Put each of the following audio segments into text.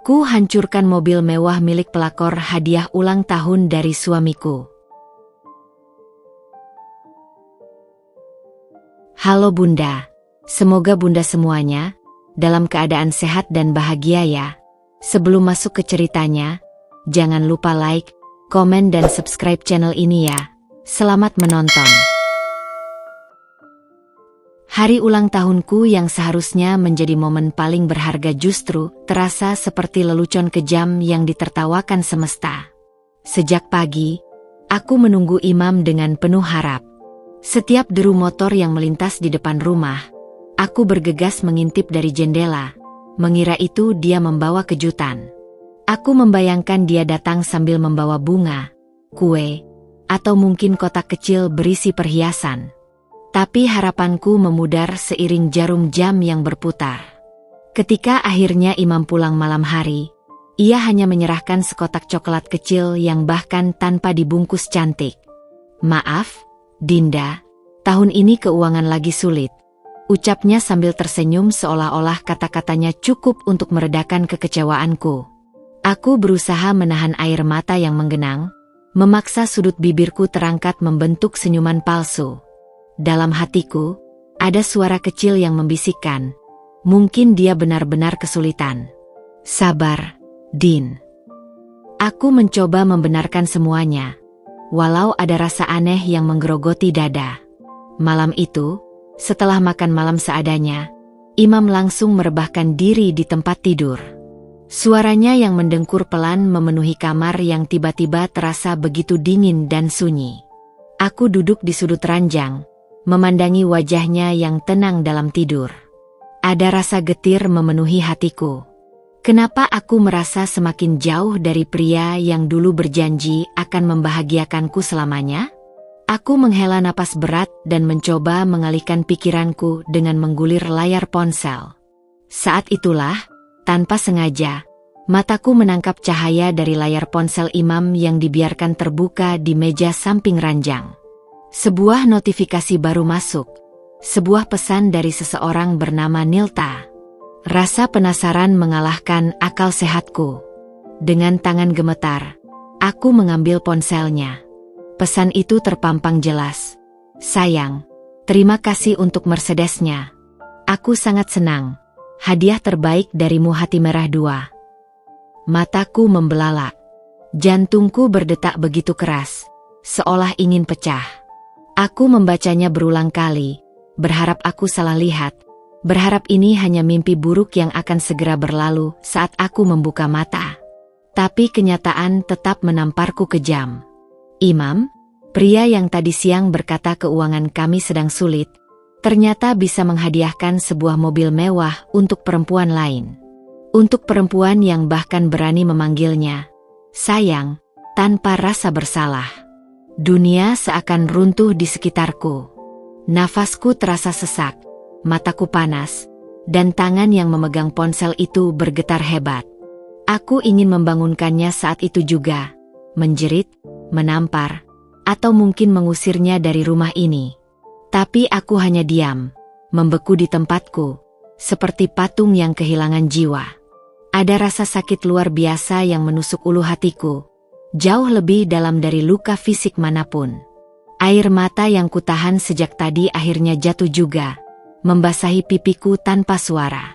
Ku hancurkan mobil mewah milik pelakor hadiah ulang tahun dari suamiku. Halo Bunda, semoga Bunda semuanya dalam keadaan sehat dan bahagia ya. Sebelum masuk ke ceritanya, jangan lupa like, komen dan subscribe channel ini ya. Selamat menonton. Hari ulang tahunku yang seharusnya menjadi momen paling berharga justru terasa seperti lelucon kejam yang ditertawakan semesta. Sejak pagi, aku menunggu Imam dengan penuh harap. Setiap deru motor yang melintas di depan rumah, aku bergegas mengintip dari jendela, mengira itu dia membawa kejutan. Aku membayangkan dia datang sambil membawa bunga, kue, atau mungkin kotak kecil berisi perhiasan. Tapi harapanku memudar seiring jarum jam yang berputar. Ketika akhirnya Imam pulang malam hari, ia hanya menyerahkan sekotak coklat kecil yang bahkan tanpa dibungkus cantik. Maaf, Dinda, tahun ini keuangan lagi sulit, ucapnya sambil tersenyum seolah-olah kata-katanya cukup untuk meredakan kekecewaanku. Aku berusaha menahan air mata yang menggenang, memaksa sudut bibirku terangkat membentuk senyuman palsu. Dalam hatiku, ada suara kecil yang membisikkan, mungkin dia benar-benar kesulitan. Sabar, Din. Aku mencoba membenarkan semuanya, walau ada rasa aneh yang menggerogoti dada. Malam itu, setelah makan malam seadanya, Imam langsung merebahkan diri di tempat tidur. Suaranya yang mendengkur pelan memenuhi kamar yang tiba-tiba terasa begitu dingin dan sunyi. Aku duduk di sudut ranjang, memandangi wajahnya yang tenang dalam tidur. Ada rasa getir memenuhi hatiku. Kenapa aku merasa semakin jauh dari pria yang dulu berjanji akan membahagiakanku selamanya? Aku menghela napas berat dan mencoba mengalihkan pikiranku dengan menggulir layar ponsel. Saat itulah, tanpa sengaja, mataku menangkap cahaya dari layar ponsel Imam yang dibiarkan terbuka di meja samping ranjang. Sebuah notifikasi baru masuk, sebuah pesan dari seseorang bernama Nilta. Rasa penasaran mengalahkan akal sehatku. Dengan tangan gemetar, aku mengambil ponselnya. Pesan itu terpampang jelas. Sayang, terima kasih untuk Mercedesnya. Aku sangat senang. Hadiah terbaik darimu hati merah 2. Mataku membelalak. Jantungku berdetak begitu keras, seolah ingin pecah. Aku membacanya berulang kali, berharap aku salah lihat, berharap ini hanya mimpi buruk yang akan segera berlalu saat aku membuka mata. Tapi kenyataan tetap menamparku kejam. Imam, pria yang tadi siang berkata keuangan kami sedang sulit, ternyata bisa menghadiahkan sebuah mobil mewah untuk perempuan lain. Untuk perempuan yang bahkan berani memanggilnya sayang, tanpa rasa bersalah. Dunia seakan runtuh di sekitarku. Nafasku terasa sesak, mataku panas, dan tangan yang memegang ponsel itu bergetar hebat. Aku ingin membangunkannya saat itu juga, menjerit, menampar, atau mungkin mengusirnya dari rumah ini. Tapi aku hanya diam, membeku di tempatku, seperti patung yang kehilangan jiwa. Ada rasa sakit luar biasa yang menusuk ulu hatiku, jauh lebih dalam dari luka fisik manapun. Air mata yang kutahan sejak tadi akhirnya jatuh juga, membasahi pipiku tanpa suara.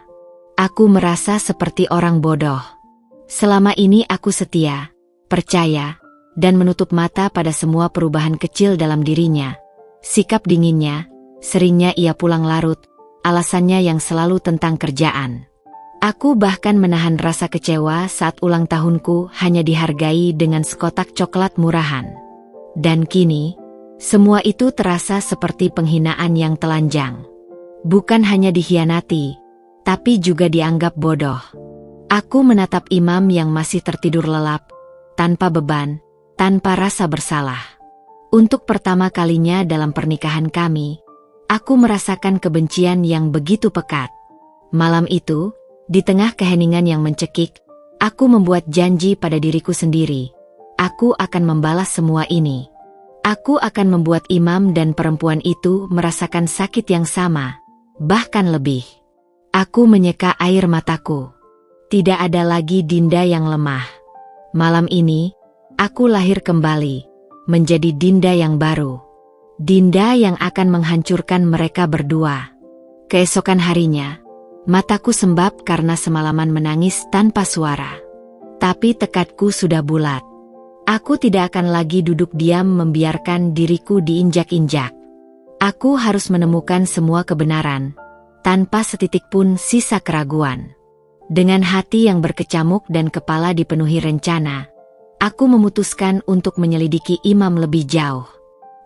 Aku merasa seperti orang bodoh. Selama ini aku setia, percaya, dan menutup mata pada semua perubahan kecil dalam dirinya. Sikap dinginnya, seringnya ia pulang larut, alasannya yang selalu tentang kerjaan. Aku bahkan menahan rasa kecewa saat ulang tahunku hanya dihargai dengan sekotak coklat murahan. Dan kini, semua itu terasa seperti penghinaan yang telanjang. Bukan hanya dikhianati, tapi juga dianggap bodoh. Aku menatap Imam yang masih tertidur lelap, tanpa beban, tanpa rasa bersalah. Untuk pertama kalinya dalam pernikahan kami, aku merasakan kebencian yang begitu pekat. Malam itu, di tengah keheningan yang mencekik, aku membuat janji pada diriku sendiri. Aku akan membalas semua ini. Aku akan membuat Imam dan perempuan itu merasakan sakit yang sama, bahkan lebih. Aku menyeka air mataku. Tidak ada lagi Dinda yang lemah. Malam ini, aku lahir kembali, menjadi Dinda yang baru. Dinda yang akan menghancurkan mereka berdua. Keesokan harinya, mataku sembab karena semalaman menangis tanpa suara. Tapi tekadku sudah bulat. Aku tidak akan lagi duduk diam membiarkan diriku diinjak-injak. Aku harus menemukan semua kebenaran, tanpa setitik pun sisa keraguan. Dengan hati yang berkecamuk dan kepala dipenuhi rencana, aku memutuskan untuk menyelidiki Imam lebih jauh.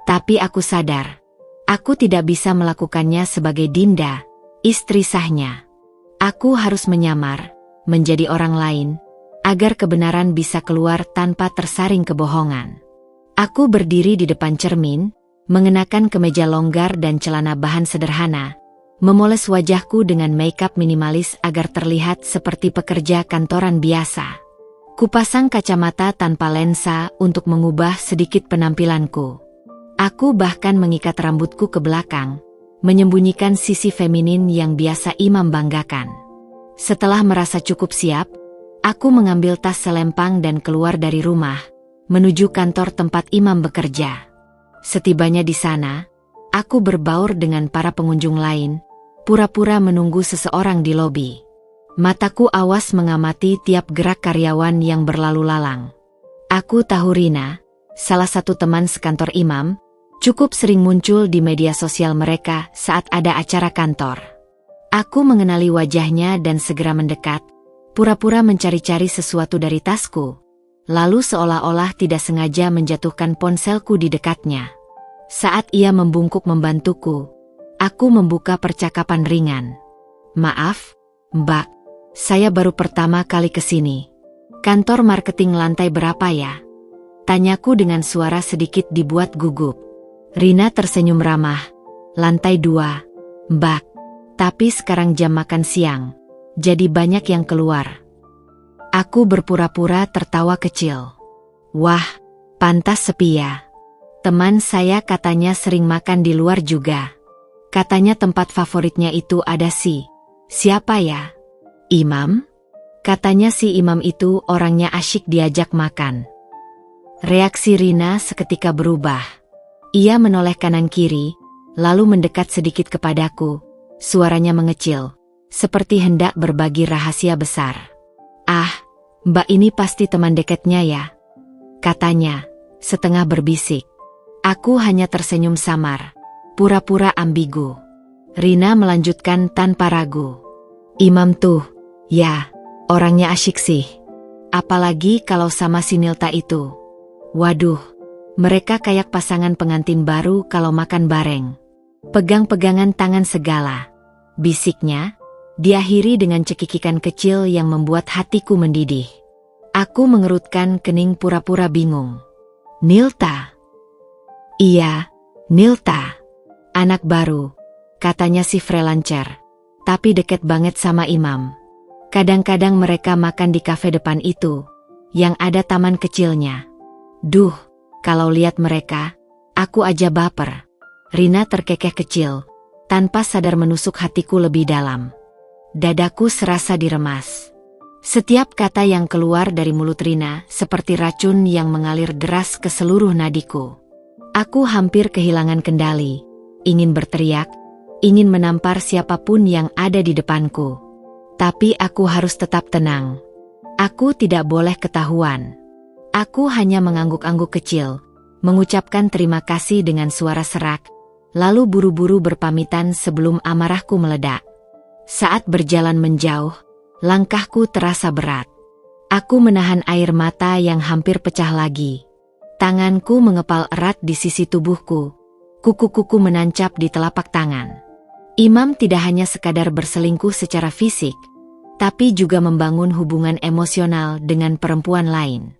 Tapi aku sadar, aku tidak bisa melakukannya sebagai Dinda, istri sahnya. Aku harus menyamar, menjadi orang lain, agar kebenaran bisa keluar tanpa tersaring kebohongan. Aku berdiri di depan cermin, mengenakan kemeja longgar dan celana bahan sederhana, memoles wajahku dengan makeup minimalis agar terlihat seperti pekerja kantoran biasa. Kupasang kacamata tanpa lensa untuk mengubah sedikit penampilanku. Aku bahkan mengikat rambutku ke belakang, menyembunyikan sisi feminin yang biasa Imam banggakan. Setelah merasa cukup siap, aku mengambil tas selempang dan keluar dari rumah, menuju kantor tempat Imam bekerja. Setibanya di sana, aku berbaur dengan para pengunjung lain, pura-pura menunggu seseorang di lobi. Mataku awas mengamati tiap gerak karyawan yang berlalu lalang. Aku tahu Rina, salah satu teman sekantor Imam, cukup sering muncul di media sosial mereka saat ada acara kantor. Aku mengenali wajahnya dan segera mendekat, pura-pura mencari-cari sesuatu dari tasku, lalu seolah-olah tidak sengaja menjatuhkan ponselku di dekatnya. Saat ia membungkuk membantuku, aku membuka percakapan ringan. "Maaf, Mbak, saya baru pertama kali kesini. Kantor marketing lantai berapa ya?" Tanyaku dengan suara sedikit dibuat gugup. Rina tersenyum ramah. "Lantai 2, Mbak. Tapi sekarang jam makan siang, jadi banyak yang keluar." Aku berpura-pura tertawa kecil. "Wah, pantas sepi ya. Teman saya katanya sering makan di luar juga. Katanya tempat favoritnya itu ada si. Siapa ya? Imam? Katanya si Imam itu orangnya asyik diajak makan." Reaksi Rina seketika berubah. Ia menoleh kanan kiri, lalu mendekat sedikit kepadaku. Suaranya mengecil, seperti hendak berbagi rahasia besar. "Ah, Mbak ini pasti teman dekatnya ya?" katanya, setengah berbisik. Aku hanya tersenyum samar, pura-pura ambigu. Rina melanjutkan tanpa ragu. "Imam tuh, ya, orangnya asyik sih. Apalagi kalau sama si Nilta itu. Waduh, mereka kayak pasangan pengantin baru kalau makan bareng. Pegang-pegangan tangan segala," bisiknya, diakhiri dengan cekikikan kecil yang membuat hatiku mendidih. Aku mengerutkan kening pura-pura bingung. "Nilta?" "Iya, Nilta. Anak baru, katanya si freelancer, tapi deket banget sama Imam. Kadang-kadang mereka makan di kafe depan itu, yang ada taman kecilnya. Duh, kalau lihat mereka, aku aja baper." Rina terkekeh kecil, tanpa sadar menusuk hatiku lebih dalam. Dadaku serasa diremas. Setiap kata yang keluar dari mulut Rina seperti racun yang mengalir deras ke seluruh nadiku. Aku hampir kehilangan kendali, ingin berteriak, ingin menampar siapapun yang ada di depanku. Tapi aku harus tetap tenang. Aku tidak boleh ketahuan. Aku hanya mengangguk-angguk kecil, mengucapkan terima kasih dengan suara serak, lalu buru-buru berpamitan sebelum amarahku meledak. Saat berjalan menjauh, langkahku terasa berat. Aku menahan air mata yang hampir pecah lagi. Tanganku mengepal erat di sisi tubuhku. Kuku-kuku menancap di telapak tangan. Imam tidak hanya sekadar berselingkuh secara fisik, tapi juga membangun hubungan emosional dengan perempuan lain.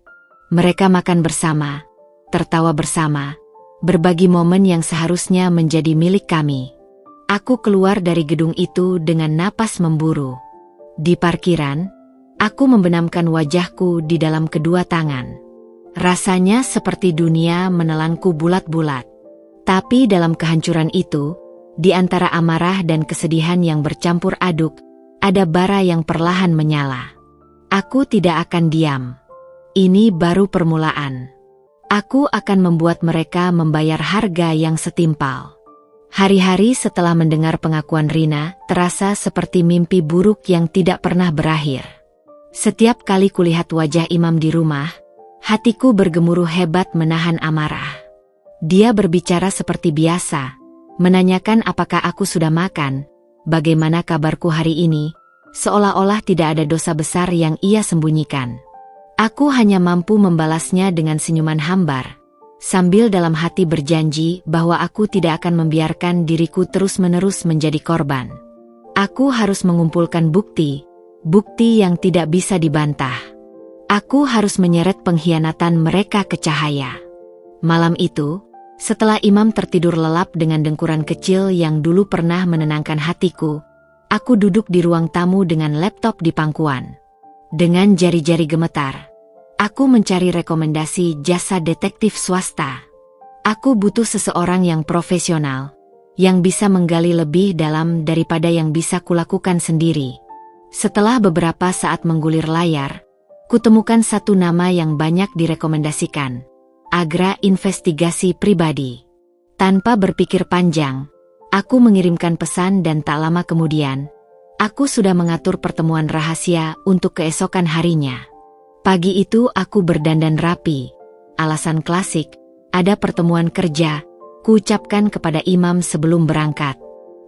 Mereka makan bersama, tertawa bersama, berbagi momen yang seharusnya menjadi milik kami. Aku keluar dari gedung itu dengan napas memburu. Di parkiran, aku membenamkan wajahku di dalam kedua tangan. Rasanya seperti dunia menelanku bulat-bulat. Tapi dalam kehancuran itu, di antara amarah dan kesedihan yang bercampur aduk, ada bara yang perlahan menyala. Aku tidak akan diam. Ini baru permulaan. Aku akan membuat mereka membayar harga yang setimpal. Hari-hari setelah mendengar pengakuan Rina, terasa seperti mimpi buruk yang tidak pernah berakhir. Setiap kali kulihat wajah Imam di rumah, hatiku bergemuruh hebat menahan amarah. Dia berbicara seperti biasa, menanyakan apakah aku sudah makan, bagaimana kabarku hari ini, seolah-olah tidak ada dosa besar yang ia sembunyikan. Aku hanya mampu membalasnya dengan senyuman hambar, sambil dalam hati berjanji bahwa aku tidak akan membiarkan diriku terus-menerus menjadi korban. Aku harus mengumpulkan bukti yang tidak bisa dibantah. Aku harus menyeret pengkhianatan mereka ke cahaya. Malam itu, setelah Imam tertidur lelap dengan dengkuran kecil yang dulu pernah menenangkan hatiku, aku duduk di ruang tamu dengan laptop di pangkuan. Dengan jari-jari gemetar, aku mencari rekomendasi jasa detektif swasta. Aku butuh seseorang yang profesional, yang bisa menggali lebih dalam daripada yang bisa kulakukan sendiri. Setelah beberapa saat menggulir layar, kutemukan satu nama yang banyak direkomendasikan, Agra Investigasi Pribadi. Tanpa berpikir panjang, aku mengirimkan pesan dan tak lama kemudian, aku sudah mengatur pertemuan rahasia untuk keesokan harinya. Pagi itu aku berdandan rapi. Alasan klasik, ada pertemuan kerja, kuucapkan kepada Imam sebelum berangkat.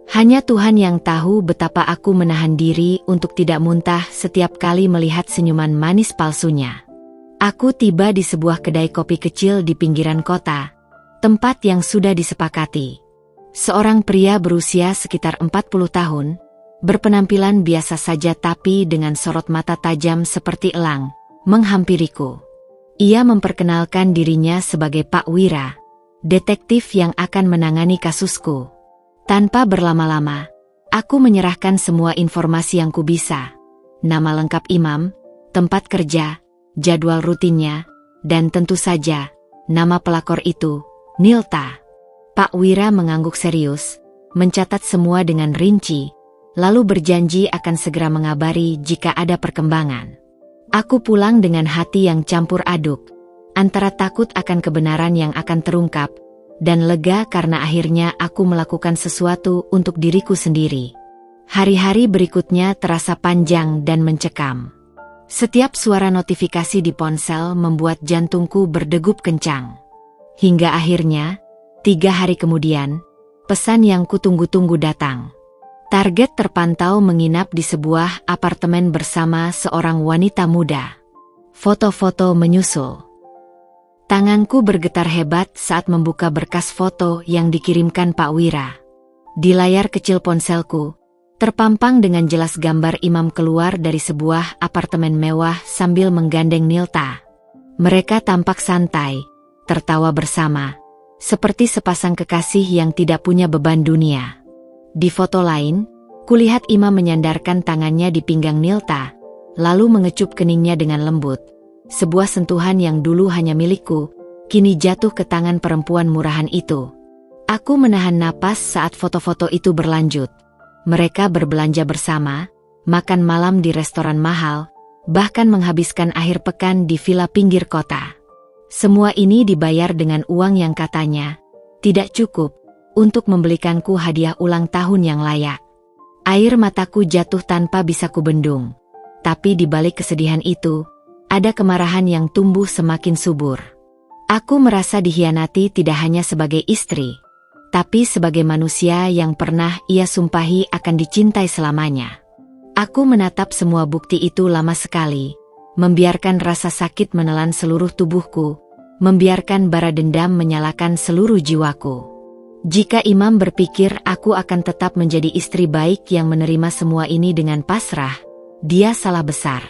Hanya Tuhan yang tahu betapa aku menahan diri untuk tidak muntah setiap kali melihat senyuman manis palsunya. Aku tiba di sebuah kedai kopi kecil di pinggiran kota, tempat yang sudah disepakati. Seorang pria berusia sekitar 40 tahun, berpenampilan biasa saja tapi dengan sorot mata tajam seperti elang, menghampiriku. Ia memperkenalkan dirinya sebagai Pak Wira, detektif yang akan menangani kasusku. Tanpa berlama-lama, aku menyerahkan semua informasi yang kubisa. Nama lengkap Imam, tempat kerja, jadwal rutinnya, dan tentu saja, nama pelakor itu, Nilta. Pak Wira mengangguk serius, mencatat semua dengan rinci, lalu berjanji akan segera mengabari jika ada perkembangan. Aku pulang dengan hati yang campur aduk, antara takut akan kebenaran yang akan terungkap, dan lega karena akhirnya aku melakukan sesuatu untuk diriku sendiri. Hari-hari berikutnya terasa panjang dan mencekam. Setiap suara notifikasi di ponsel membuat jantungku berdegup kencang. Hingga akhirnya, 3 hari kemudian, pesan yang kutunggu-tunggu datang. Target terpantau menginap di sebuah apartemen bersama seorang wanita muda. Foto-foto menyusul. Tanganku bergetar hebat saat membuka berkas foto yang dikirimkan Pak Wira. Di layar kecil ponselku, terpampang dengan jelas gambar Imam keluar dari sebuah apartemen mewah sambil menggandeng Nilta. Mereka tampak santai, tertawa bersama, seperti sepasang kekasih yang tidak punya beban dunia. Di foto lain, kulihat Imam menyandarkan tangannya di pinggang Nilta, lalu mengecup keningnya dengan lembut. Sebuah sentuhan yang dulu hanya milikku, kini jatuh ke tangan perempuan murahan itu. Aku menahan napas saat foto-foto itu berlanjut. Mereka berbelanja bersama, makan malam di restoran mahal, bahkan menghabiskan akhir pekan di villa pinggir kota. Semua ini dibayar dengan uang yang katanya tidak cukup untuk membelikanku hadiah ulang tahun yang layak. Air mataku jatuh tanpa bisa kubendung. Tapi di balik kesedihan itu, ada kemarahan yang tumbuh semakin subur. Aku merasa dikhianati tidak hanya sebagai istri, tapi sebagai manusia yang pernah ia sumpahi akan dicintai selamanya. Aku menatap semua bukti itu lama sekali, membiarkan rasa sakit menelan seluruh tubuhku, membiarkan bara dendam menyalakan seluruh jiwaku. Jika Imam berpikir aku akan tetap menjadi istri baik yang menerima semua ini dengan pasrah, dia salah besar.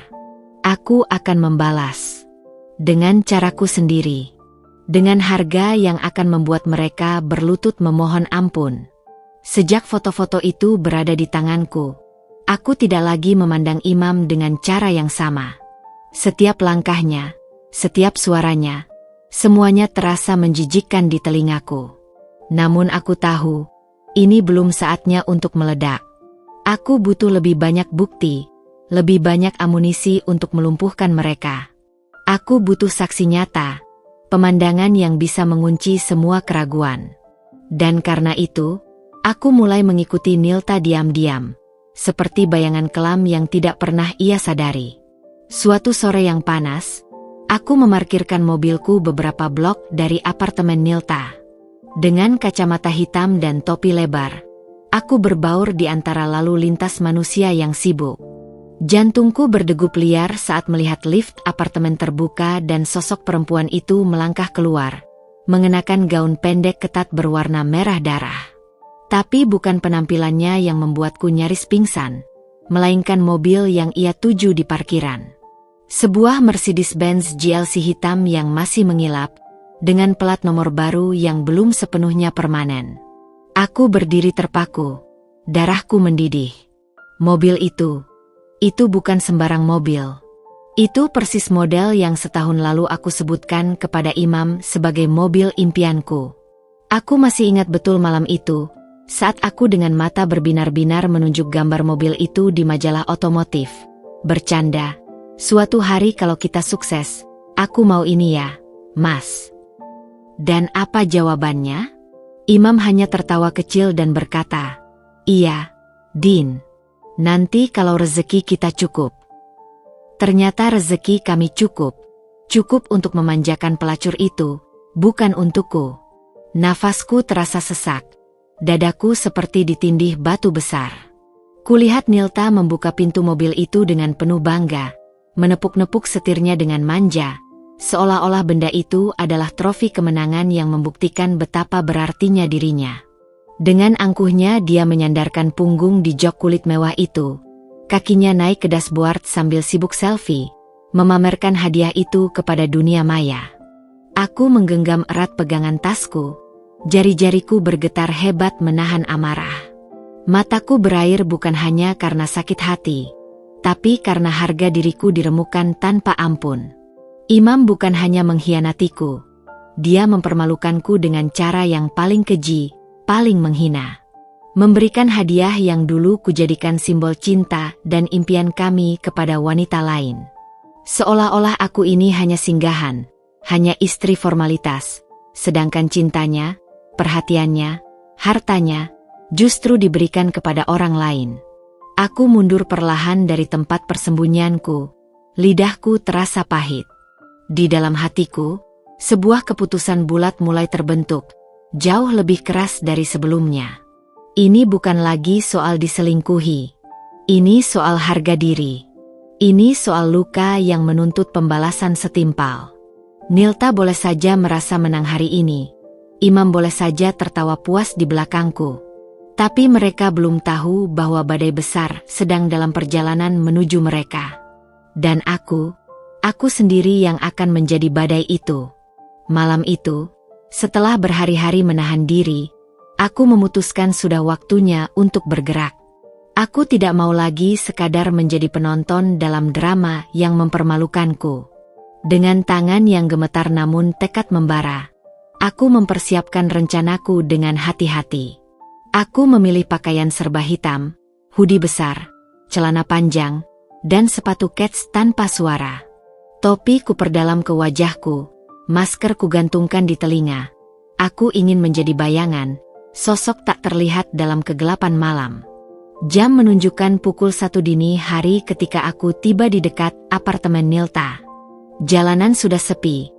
Aku akan membalas. Dengan caraku sendiri. Dengan harga yang akan membuat mereka berlutut memohon ampun. Sejak foto-foto itu berada di tanganku, aku tidak lagi memandang Imam dengan cara yang sama. Setiap langkahnya, setiap suaranya, semuanya terasa menjijikkan di telingaku. Namun aku tahu, ini belum saatnya untuk meledak. Aku butuh lebih banyak bukti, lebih banyak amunisi untuk melumpuhkan mereka. Aku butuh saksi nyata, pemandangan yang bisa mengunci semua keraguan. Dan karena itu, aku mulai mengikuti Nilta diam-diam, seperti bayangan kelam yang tidak pernah ia sadari. Suatu sore yang panas, aku memarkirkan mobilku beberapa blok dari apartemen Nilta. Dengan kacamata hitam dan topi lebar, aku berbaur di antara lalu lintas manusia yang sibuk. Jantungku berdegup liar saat melihat lift apartemen terbuka dan sosok perempuan itu melangkah keluar, mengenakan gaun pendek ketat berwarna merah darah. Tapi bukan penampilannya yang membuatku nyaris pingsan, melainkan mobil yang ia tuju di parkiran. Sebuah Mercedes-Benz GLC hitam yang masih mengilap, dengan plat nomor baru yang belum sepenuhnya permanen. Aku berdiri terpaku, darahku mendidih. Mobil itu bukan sembarang mobil. Itu persis model yang setahun lalu aku sebutkan kepada Imam sebagai mobil impianku. Aku masih ingat betul malam itu, saat aku dengan mata berbinar-binar menunjuk gambar mobil itu di majalah otomotif. Bercanda, suatu hari kalau kita sukses, aku mau ini ya, Mas. Dan apa jawabannya? Imam hanya tertawa kecil dan berkata, "Iya, Din. Nanti kalau rezeki kita cukup." Ternyata rezeki kami cukup. Cukup untuk memanjakan pelacur itu, bukan untukku. Nafasku terasa sesak. Dadaku seperti ditindih batu besar. Kulihat Nilta membuka pintu mobil itu dengan penuh bangga, menepuk-nepuk setirnya dengan manja, seolah-olah benda itu adalah trofi kemenangan yang membuktikan betapa berartinya dirinya. Dengan angkuhnya dia menyandarkan punggung di jok kulit mewah itu. Kakinya naik ke dashboard sambil sibuk selfie, memamerkan hadiah itu kepada dunia maya. Aku menggenggam erat pegangan tasku, jari-jariku bergetar hebat menahan amarah. Mataku berair bukan hanya karena sakit hati, tapi karena harga diriku diremukkan tanpa ampun. Imam bukan hanya mengkhianatiku, dia mempermalukanku dengan cara yang paling keji, paling menghina. Memberikan hadiah yang dulu kujadikan simbol cinta dan impian kami kepada wanita lain. Seolah-olah aku ini hanya singgahan, hanya istri formalitas, sedangkan cintanya, perhatiannya, hartanya, justru diberikan kepada orang lain. Aku mundur perlahan dari tempat persembunyianku, lidahku terasa pahit. Di dalam hatiku, sebuah keputusan bulat mulai terbentuk, jauh lebih keras dari sebelumnya. Ini bukan lagi soal diselingkuhi. Ini soal harga diri. Ini soal luka yang menuntut pembalasan setimpal. Nilta boleh saja merasa menang hari ini. Imam boleh saja tertawa puas di belakangku. Tapi mereka belum tahu bahwa badai besar sedang dalam perjalanan menuju mereka. Dan aku sendiri yang akan menjadi badai itu. Malam itu, setelah berhari-hari menahan diri, aku memutuskan sudah waktunya untuk bergerak. Aku tidak mau lagi sekadar menjadi penonton dalam drama yang mempermalukanku. Dengan tangan yang gemetar namun tekad membara, aku mempersiapkan rencanaku dengan hati-hati. Aku memilih pakaian serba hitam, hoodie besar, celana panjang, dan sepatu kets tanpa suara. Topi kuperdalam ke wajahku, masker kugantungkan di telinga. Aku ingin menjadi bayangan, sosok tak terlihat dalam kegelapan malam. Jam menunjukkan pukul 1 dini hari ketika aku tiba di dekat apartemen Nilta. Jalanan sudah sepi,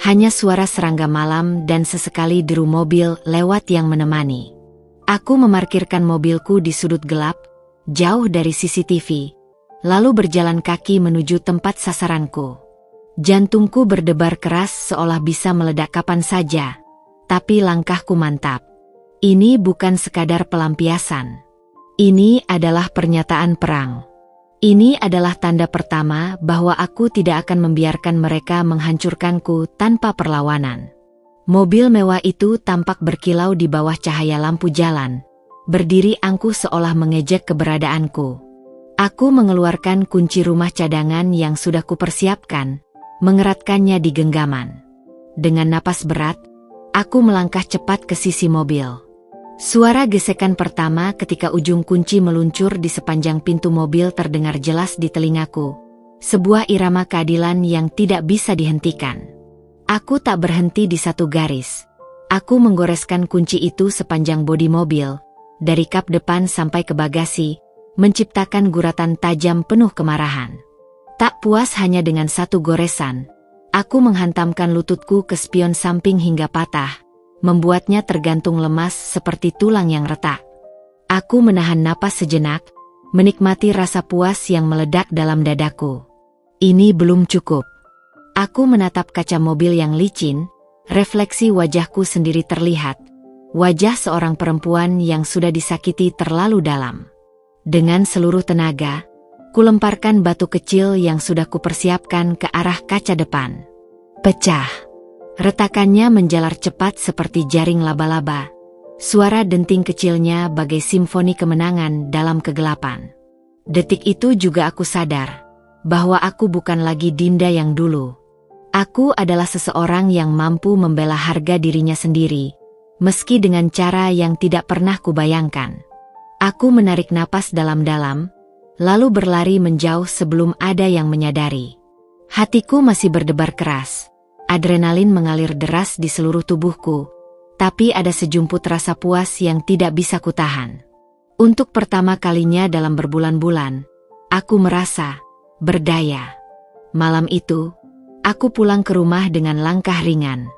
hanya suara serangga malam dan sesekali deru mobil lewat yang menemani. Aku memarkirkan mobilku di sudut gelap, jauh dari CCTV, lalu berjalan kaki menuju tempat sasaranku. Jantungku berdebar keras seolah bisa meledak kapan saja, tapi langkahku mantap. Ini bukan sekadar pelampiasan. Ini adalah pernyataan perang. Ini adalah tanda pertama bahwa aku tidak akan membiarkan mereka menghancurkanku tanpa perlawanan. Mobil mewah itu tampak berkilau di bawah cahaya lampu jalan, berdiri angkuh seolah mengejek keberadaanku. Aku mengeluarkan kunci rumah cadangan yang sudah kupersiapkan, mengeratkannya di genggaman. Dengan napas berat, aku melangkah cepat ke sisi mobil. Suara gesekan pertama ketika ujung kunci meluncur di sepanjang pintu mobil terdengar jelas di telingaku. Sebuah irama keadilan yang tidak bisa dihentikan. Aku tak berhenti di satu garis. Aku menggoreskan kunci itu sepanjang bodi mobil, dari kap depan sampai ke bagasi, menciptakan guratan tajam penuh kemarahan. Tak puas hanya dengan satu goresan, aku menghantamkan lututku ke spion samping hingga patah, membuatnya tergantung lemas seperti tulang yang retak. Aku menahan napas sejenak, menikmati rasa puas yang meledak dalam dadaku. Ini belum cukup. Aku menatap kaca mobil yang licin, refleksi wajahku sendiri terlihat. Wajah seorang perempuan yang sudah disakiti terlalu dalam. Dengan seluruh tenaga, kulemparkan batu kecil yang sudah kupersiapkan ke arah kaca depan. Pecah. Retakannya menjalar cepat seperti jaring laba-laba. Suara denting kecilnya bagai simfoni kemenangan dalam kegelapan. Detik itu juga aku sadar bahwa aku bukan lagi Dinda yang dulu. Aku adalah seseorang yang mampu membela harga dirinya sendiri, meski dengan cara yang tidak pernah kubayangkan. Aku menarik napas dalam-dalam, lalu berlari menjauh sebelum ada yang menyadari. Hatiku masih berdebar keras. Adrenalin mengalir deras di seluruh tubuhku, tapi ada sejumput rasa puas yang tidak bisa kutahan. Untuk pertama kalinya dalam berbulan-bulan, aku merasa berdaya. Malam itu, aku pulang ke rumah dengan langkah ringan.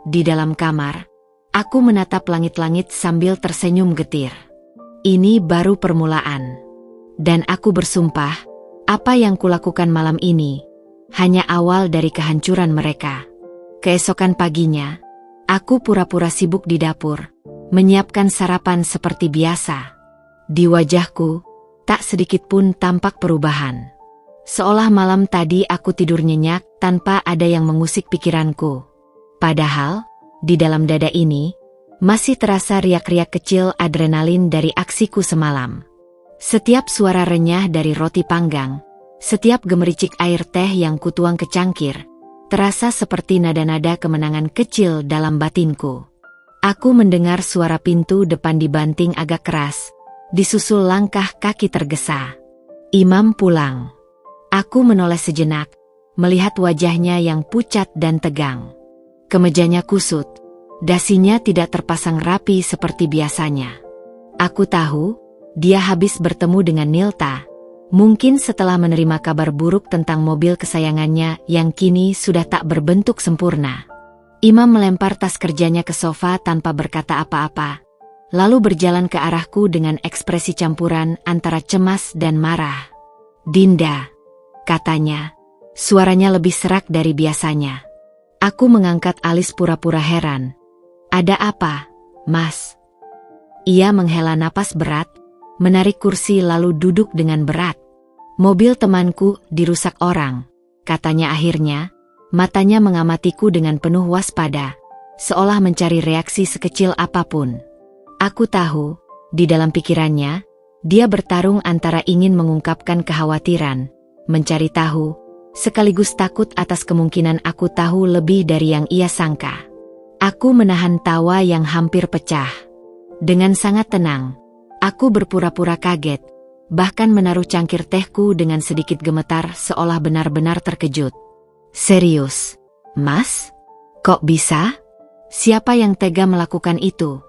Di dalam kamar, aku menatap langit-langit sambil tersenyum getir. Ini baru permulaan. Dan aku bersumpah, apa yang kulakukan malam ini hanya awal dari kehancuran mereka. Keesokan paginya, aku pura-pura sibuk di dapur, menyiapkan sarapan seperti biasa. Di wajahku, tak sedikit pun tampak perubahan. Seolah malam tadi aku tidur nyenyak tanpa ada yang mengusik pikiranku. Padahal, di dalam dada ini, masih terasa riak-riak kecil adrenalin dari aksiku semalam. Setiap suara renyah dari roti panggang, setiap gemericik air teh yang kutuang ke cangkir, terasa seperti nada-nada kemenangan kecil dalam batinku. Aku mendengar suara pintu depan dibanting agak keras, disusul langkah kaki tergesa. Imam pulang. Aku menoleh sejenak, melihat wajahnya yang pucat dan tegang. Kemejanya kusut, dasinya tidak terpasang rapi seperti biasanya. Aku tahu, dia habis bertemu dengan Nilta. Mungkin setelah menerima kabar buruk tentang mobil kesayangannya yang kini sudah tak berbentuk sempurna. Imam melempar tas kerjanya ke sofa tanpa berkata apa-apa, lalu berjalan ke arahku dengan ekspresi campuran antara cemas dan marah. "Dinda," katanya, suaranya lebih serak dari biasanya. Aku mengangkat alis pura-pura heran. "Ada apa, Mas?" Ia menghela napas berat, menarik kursi lalu duduk dengan berat. "Mobil temanku dirusak orang," katanya akhirnya, matanya mengamatiku dengan penuh waspada, seolah mencari reaksi sekecil apapun. Aku tahu, di dalam pikirannya, dia bertarung antara ingin mengungkapkan kekhawatiran, mencari tahu, sekaligus takut atas kemungkinan aku tahu lebih dari yang ia sangka. Aku menahan tawa yang hampir pecah. Dengan sangat tenang, aku berpura-pura kaget, bahkan menaruh cangkir tehku dengan sedikit gemetar seolah benar-benar terkejut. "Serius, Mas? Kok bisa? Siapa yang tega melakukan itu?"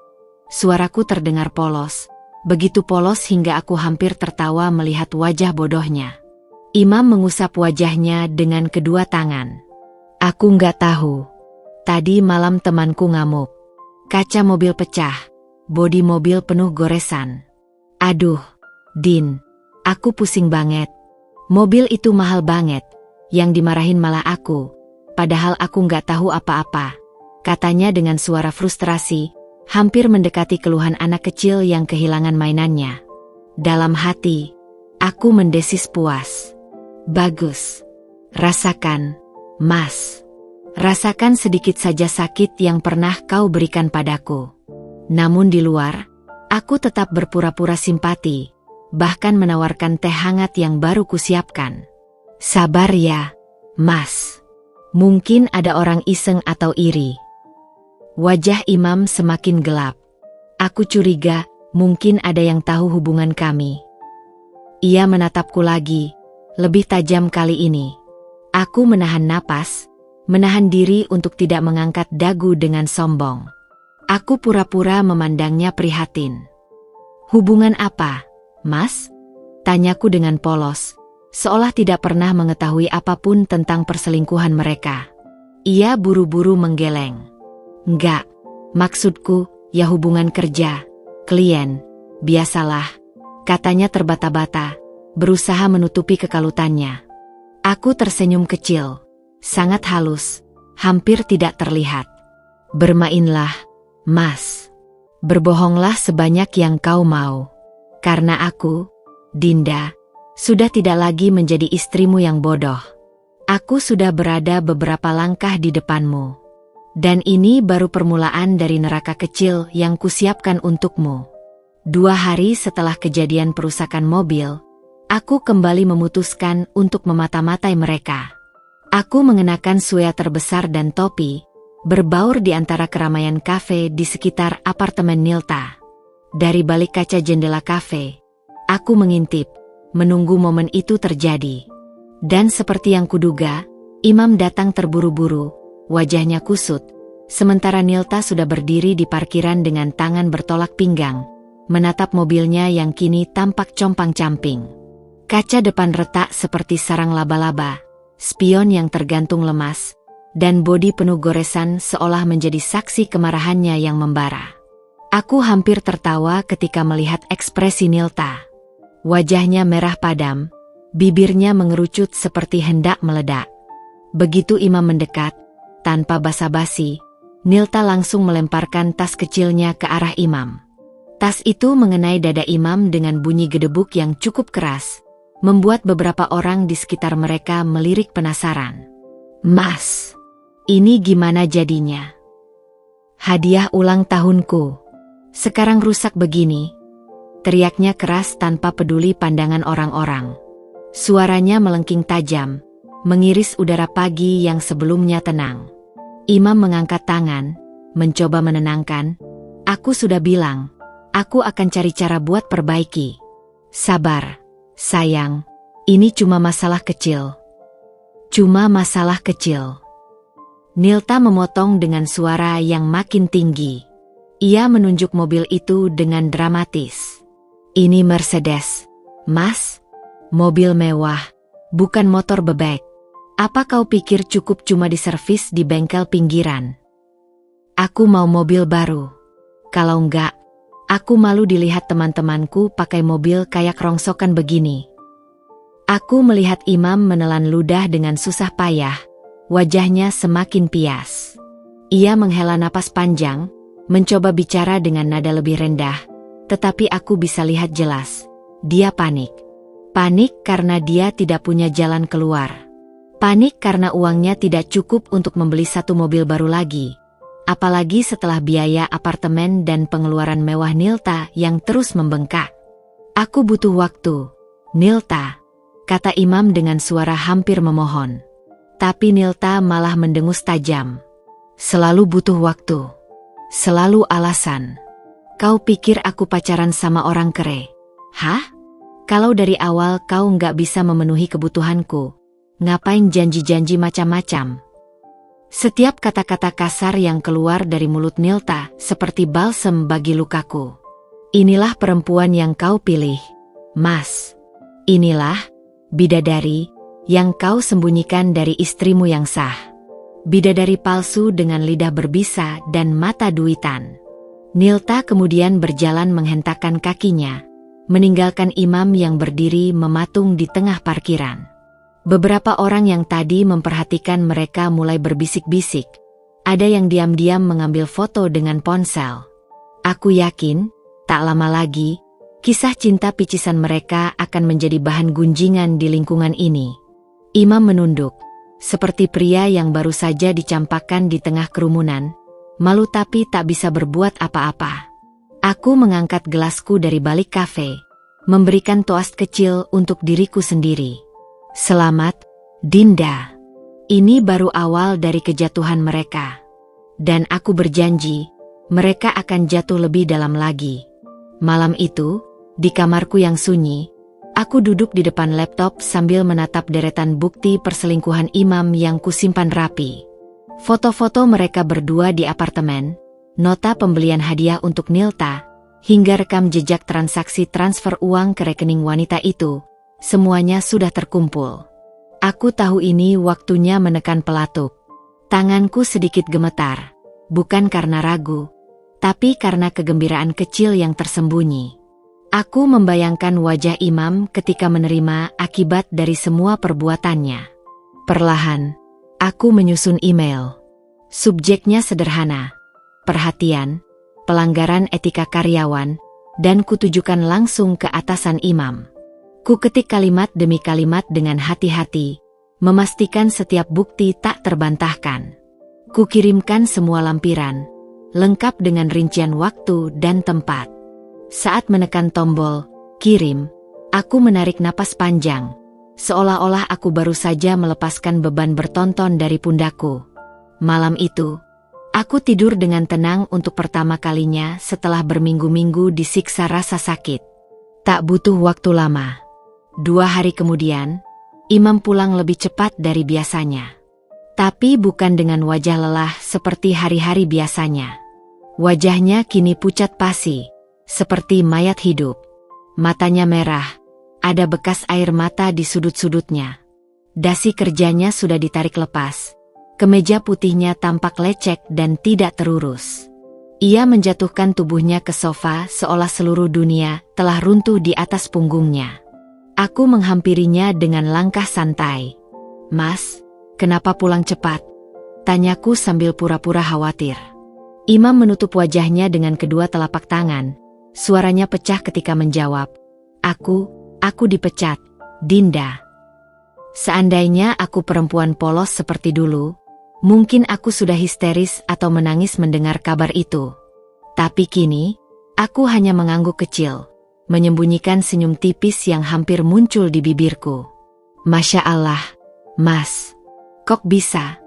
Suaraku terdengar polos, begitu polos hingga aku hampir tertawa melihat wajah bodohnya. Imam mengusap wajahnya dengan kedua tangan. "Aku nggak tahu. Tadi malam temanku ngamuk. Kaca mobil pecah, bodi mobil penuh goresan. Aduh, Din, aku pusing banget. Mobil itu mahal banget, yang dimarahin malah aku, padahal aku nggak tahu apa-apa," katanya dengan suara frustrasi, hampir mendekati keluhan anak kecil yang kehilangan mainannya. Dalam hati, aku mendesis puas. "Bagus. Rasakan, Mas. Rasakan sedikit saja sakit yang pernah kau berikan padaku." Namun di luar, aku tetap berpura-pura simpati, bahkan menawarkan teh hangat yang baru kusiapkan. "Sabar ya, Mas. Mungkin ada orang iseng atau iri." Wajah Imam semakin gelap. Aku curiga, mungkin ada yang tahu hubungan kami. Ia menatapku lagi, lebih tajam kali ini. Aku menahan napas, menahan diri untuk tidak mengangkat dagu dengan sombong. Aku pura-pura memandangnya prihatin. Hubungan apa, Mas? Tanyaku dengan polos, seolah tidak pernah mengetahui apapun tentang perselingkuhan mereka. Ia buru-buru menggeleng. Enggak, maksudku, ya hubungan kerja, klien, biasalah, katanya terbata-bata, berusaha menutupi kekalutannya. Aku tersenyum kecil, sangat halus, hampir tidak terlihat. Bermainlah, Mas. Berbohonglah sebanyak yang kau mau. Karena aku, Dinda, sudah tidak lagi menjadi istrimu yang bodoh. Aku sudah berada beberapa langkah di depanmu. Dan ini baru permulaan dari neraka kecil yang kusiapkan untukmu. 2 hari setelah kejadian perusakan mobil, aku kembali memutuskan untuk memata-matai mereka. Aku mengenakan sweater besar dan topi, berbaur di antara keramaian kafe di sekitar apartemen Nilta. Dari balik kaca jendela kafe, aku mengintip, menunggu momen itu terjadi. Dan seperti yang kuduga, Imam datang terburu-buru, wajahnya kusut, sementara Nilta sudah berdiri di parkiran dengan tangan bertolak pinggang, menatap mobilnya yang kini tampak compang-camping. Kaca depan retak seperti sarang laba-laba, spion yang tergantung lemas, dan bodi penuh goresan seolah menjadi saksi kemarahannya yang membara. Aku hampir tertawa ketika melihat ekspresi Nilta. Wajahnya merah padam, bibirnya mengerucut seperti hendak meledak. Begitu Imam mendekat, tanpa basa-basi, Nilta langsung melemparkan tas kecilnya ke arah Imam. Tas itu mengenai dada Imam dengan bunyi gedebuk yang cukup keras, membuat beberapa orang di sekitar mereka melirik penasaran. Mas, ini gimana jadinya? Hadiah ulang tahunku. Sekarang rusak begini. Teriaknya keras tanpa peduli pandangan orang-orang. Suaranya melengking tajam, mengiris udara pagi yang sebelumnya tenang. Imam mengangkat tangan, mencoba menenangkan. Aku sudah bilang, aku akan cari cara buat perbaiki. Sabar, sayang, ini cuma masalah kecil. Cuma masalah kecil. Nilta memotong dengan suara yang makin tinggi. Ia menunjuk mobil itu dengan dramatis. Ini Mercedes, Mas. Mobil mewah, bukan motor bebek. Apa kau pikir cukup cuma diservis di bengkel pinggiran? Aku mau mobil baru. Kalau enggak, aku malu dilihat teman-temanku pakai mobil kayak rongsokan begini. Aku melihat Imam menelan ludah dengan susah payah, wajahnya semakin pias. Ia menghela napas panjang, mencoba bicara dengan nada lebih rendah, tetapi aku bisa lihat jelas, dia panik. Panik karena dia tidak punya jalan keluar. Panik karena uangnya tidak cukup untuk membeli satu mobil baru lagi. Apalagi setelah biaya apartemen dan pengeluaran mewah Nilta yang terus membengkak. Aku butuh waktu, Nilta, kata Imam dengan suara hampir memohon. Tapi Nilta malah mendengus tajam. Selalu butuh waktu. Selalu alasan. Kau pikir aku pacaran sama orang kere? Hah? Kalau dari awal kau nggak bisa memenuhi kebutuhanku, ngapain janji-janji macam-macam? Setiap kata-kata kasar yang keluar dari mulut Nilta seperti balsem bagi lukaku. Inilah perempuan yang kau pilih, Mas. Inilah bidadari yang kau sembunyikan dari istrimu yang sah. Bidadari palsu dengan lidah berbisa dan mata duitan. Nilta kemudian berjalan menghentakkan kakinya, meninggalkan Imam yang berdiri mematung di tengah parkiran. Beberapa orang yang tadi memperhatikan mereka mulai berbisik-bisik. Ada yang diam-diam mengambil foto dengan ponsel. Aku yakin, tak lama lagi, kisah cinta picisan mereka akan menjadi bahan gunjingan di lingkungan ini. Imam menunduk, seperti pria yang baru saja dicampakkan di tengah kerumunan, malu tapi tak bisa berbuat apa-apa. Aku mengangkat gelasku dari balik kafe, memberikan toast kecil untuk diriku sendiri. Selamat, Dinda. Ini baru awal dari kejatuhan mereka. Dan aku berjanji, mereka akan jatuh lebih dalam lagi. Malam itu, di kamarku yang sunyi, aku duduk di depan laptop sambil menatap deretan bukti perselingkuhan Imam yang kusimpan rapi. Foto-foto mereka berdua di apartemen, nota pembelian hadiah untuk Nilta, hingga rekam jejak transaksi transfer uang ke rekening wanita itu, semuanya sudah terkumpul. Aku tahu ini waktunya menekan pelatuk. Tanganku sedikit gemetar, bukan karena ragu, tapi karena kegembiraan kecil yang tersembunyi. Aku membayangkan wajah Imam ketika menerima akibat dari semua perbuatannya. Perlahan, aku menyusun email. Subjeknya sederhana, perhatian, pelanggaran etika karyawan, dan kutujukan langsung ke atasan Imam. Kuketik kalimat demi kalimat dengan hati-hati, memastikan setiap bukti tak terbantahkan. Kukirimkan semua lampiran, lengkap dengan rincian waktu dan tempat. Saat menekan tombol kirim, aku menarik napas panjang, seolah-olah aku baru saja melepaskan beban bertonton dari pundakku. Malam itu, aku tidur dengan tenang untuk pertama kalinya setelah berminggu-minggu disiksa rasa sakit. Tak butuh waktu lama. 2 hari kemudian, Imam pulang lebih cepat dari biasanya. Tapi bukan dengan wajah lelah seperti hari-hari biasanya. Wajahnya kini pucat pasi, seperti mayat hidup. Matanya merah, ada bekas air mata di sudut-sudutnya. Dasi kerjanya sudah ditarik lepas. Kemeja putihnya tampak lecek dan tidak terurus. Ia menjatuhkan tubuhnya ke sofa seolah seluruh dunia telah runtuh di atas punggungnya. Aku menghampirinya dengan langkah santai. "Mas, kenapa pulang cepat?" tanyaku sambil pura-pura khawatir. Imam menutup wajahnya dengan kedua telapak tangan. Suaranya pecah ketika menjawab, Aku dipecat, Dinda. Seandainya aku perempuan polos seperti dulu, mungkin aku sudah histeris atau menangis mendengar kabar itu. Tapi kini, aku hanya mengangguk kecil, menyembunyikan senyum tipis yang hampir muncul di bibirku. "Masya Allah, Mas, kok bisa?"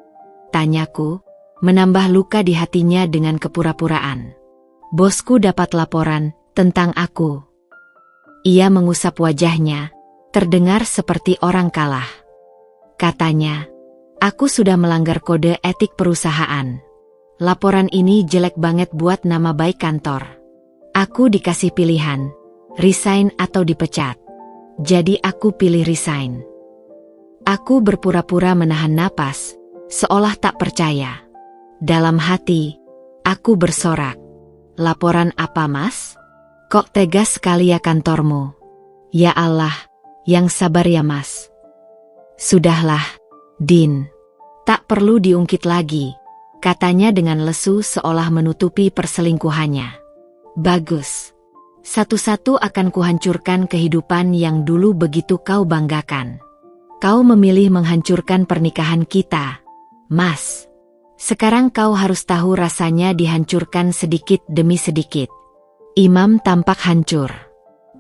tanyaku, menambah luka di hatinya dengan kepura-puraan. "Bosku dapat laporan tentang aku." Ia mengusap wajahnya, terdengar seperti orang kalah. Katanya, "Aku sudah melanggar kode etik perusahaan. Laporan ini jelek banget buat nama baik kantor. Aku dikasih pilihan, resign atau dipecat. Jadi aku pilih resign." Aku berpura-pura menahan napas, seolah tak percaya. Dalam hati, aku bersorak. "Laporan apa, Mas? Kok tegas sekali ya kantormu? Ya Allah, yang sabar ya Mas." "Sudahlah, Din. Tak perlu diungkit lagi," katanya dengan lesu seolah menutupi perselingkuhannya. "Bagus. Satu-satu akan kuhancurkan kehidupan yang dulu begitu kau banggakan. Kau memilih menghancurkan pernikahan kita, Mas. Sekarang kau harus tahu rasanya dihancurkan sedikit demi sedikit." Imam tampak hancur.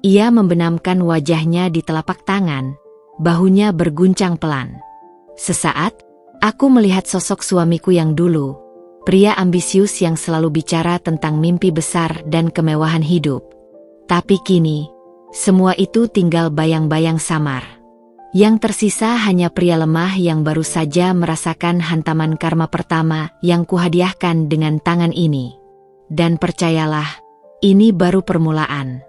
Ia membenamkan wajahnya di telapak tangan, bahunya berguncang pelan. Sesaat, aku melihat sosok suamiku yang dulu, pria ambisius yang selalu bicara tentang mimpi besar dan kemewahan hidup. Tapi kini, semua itu tinggal bayang-bayang samar. Yang tersisa hanya pria lemah yang baru saja merasakan hantaman karma pertama yang kuhadiahkan dengan tangan ini. Dan percayalah, ini baru permulaan.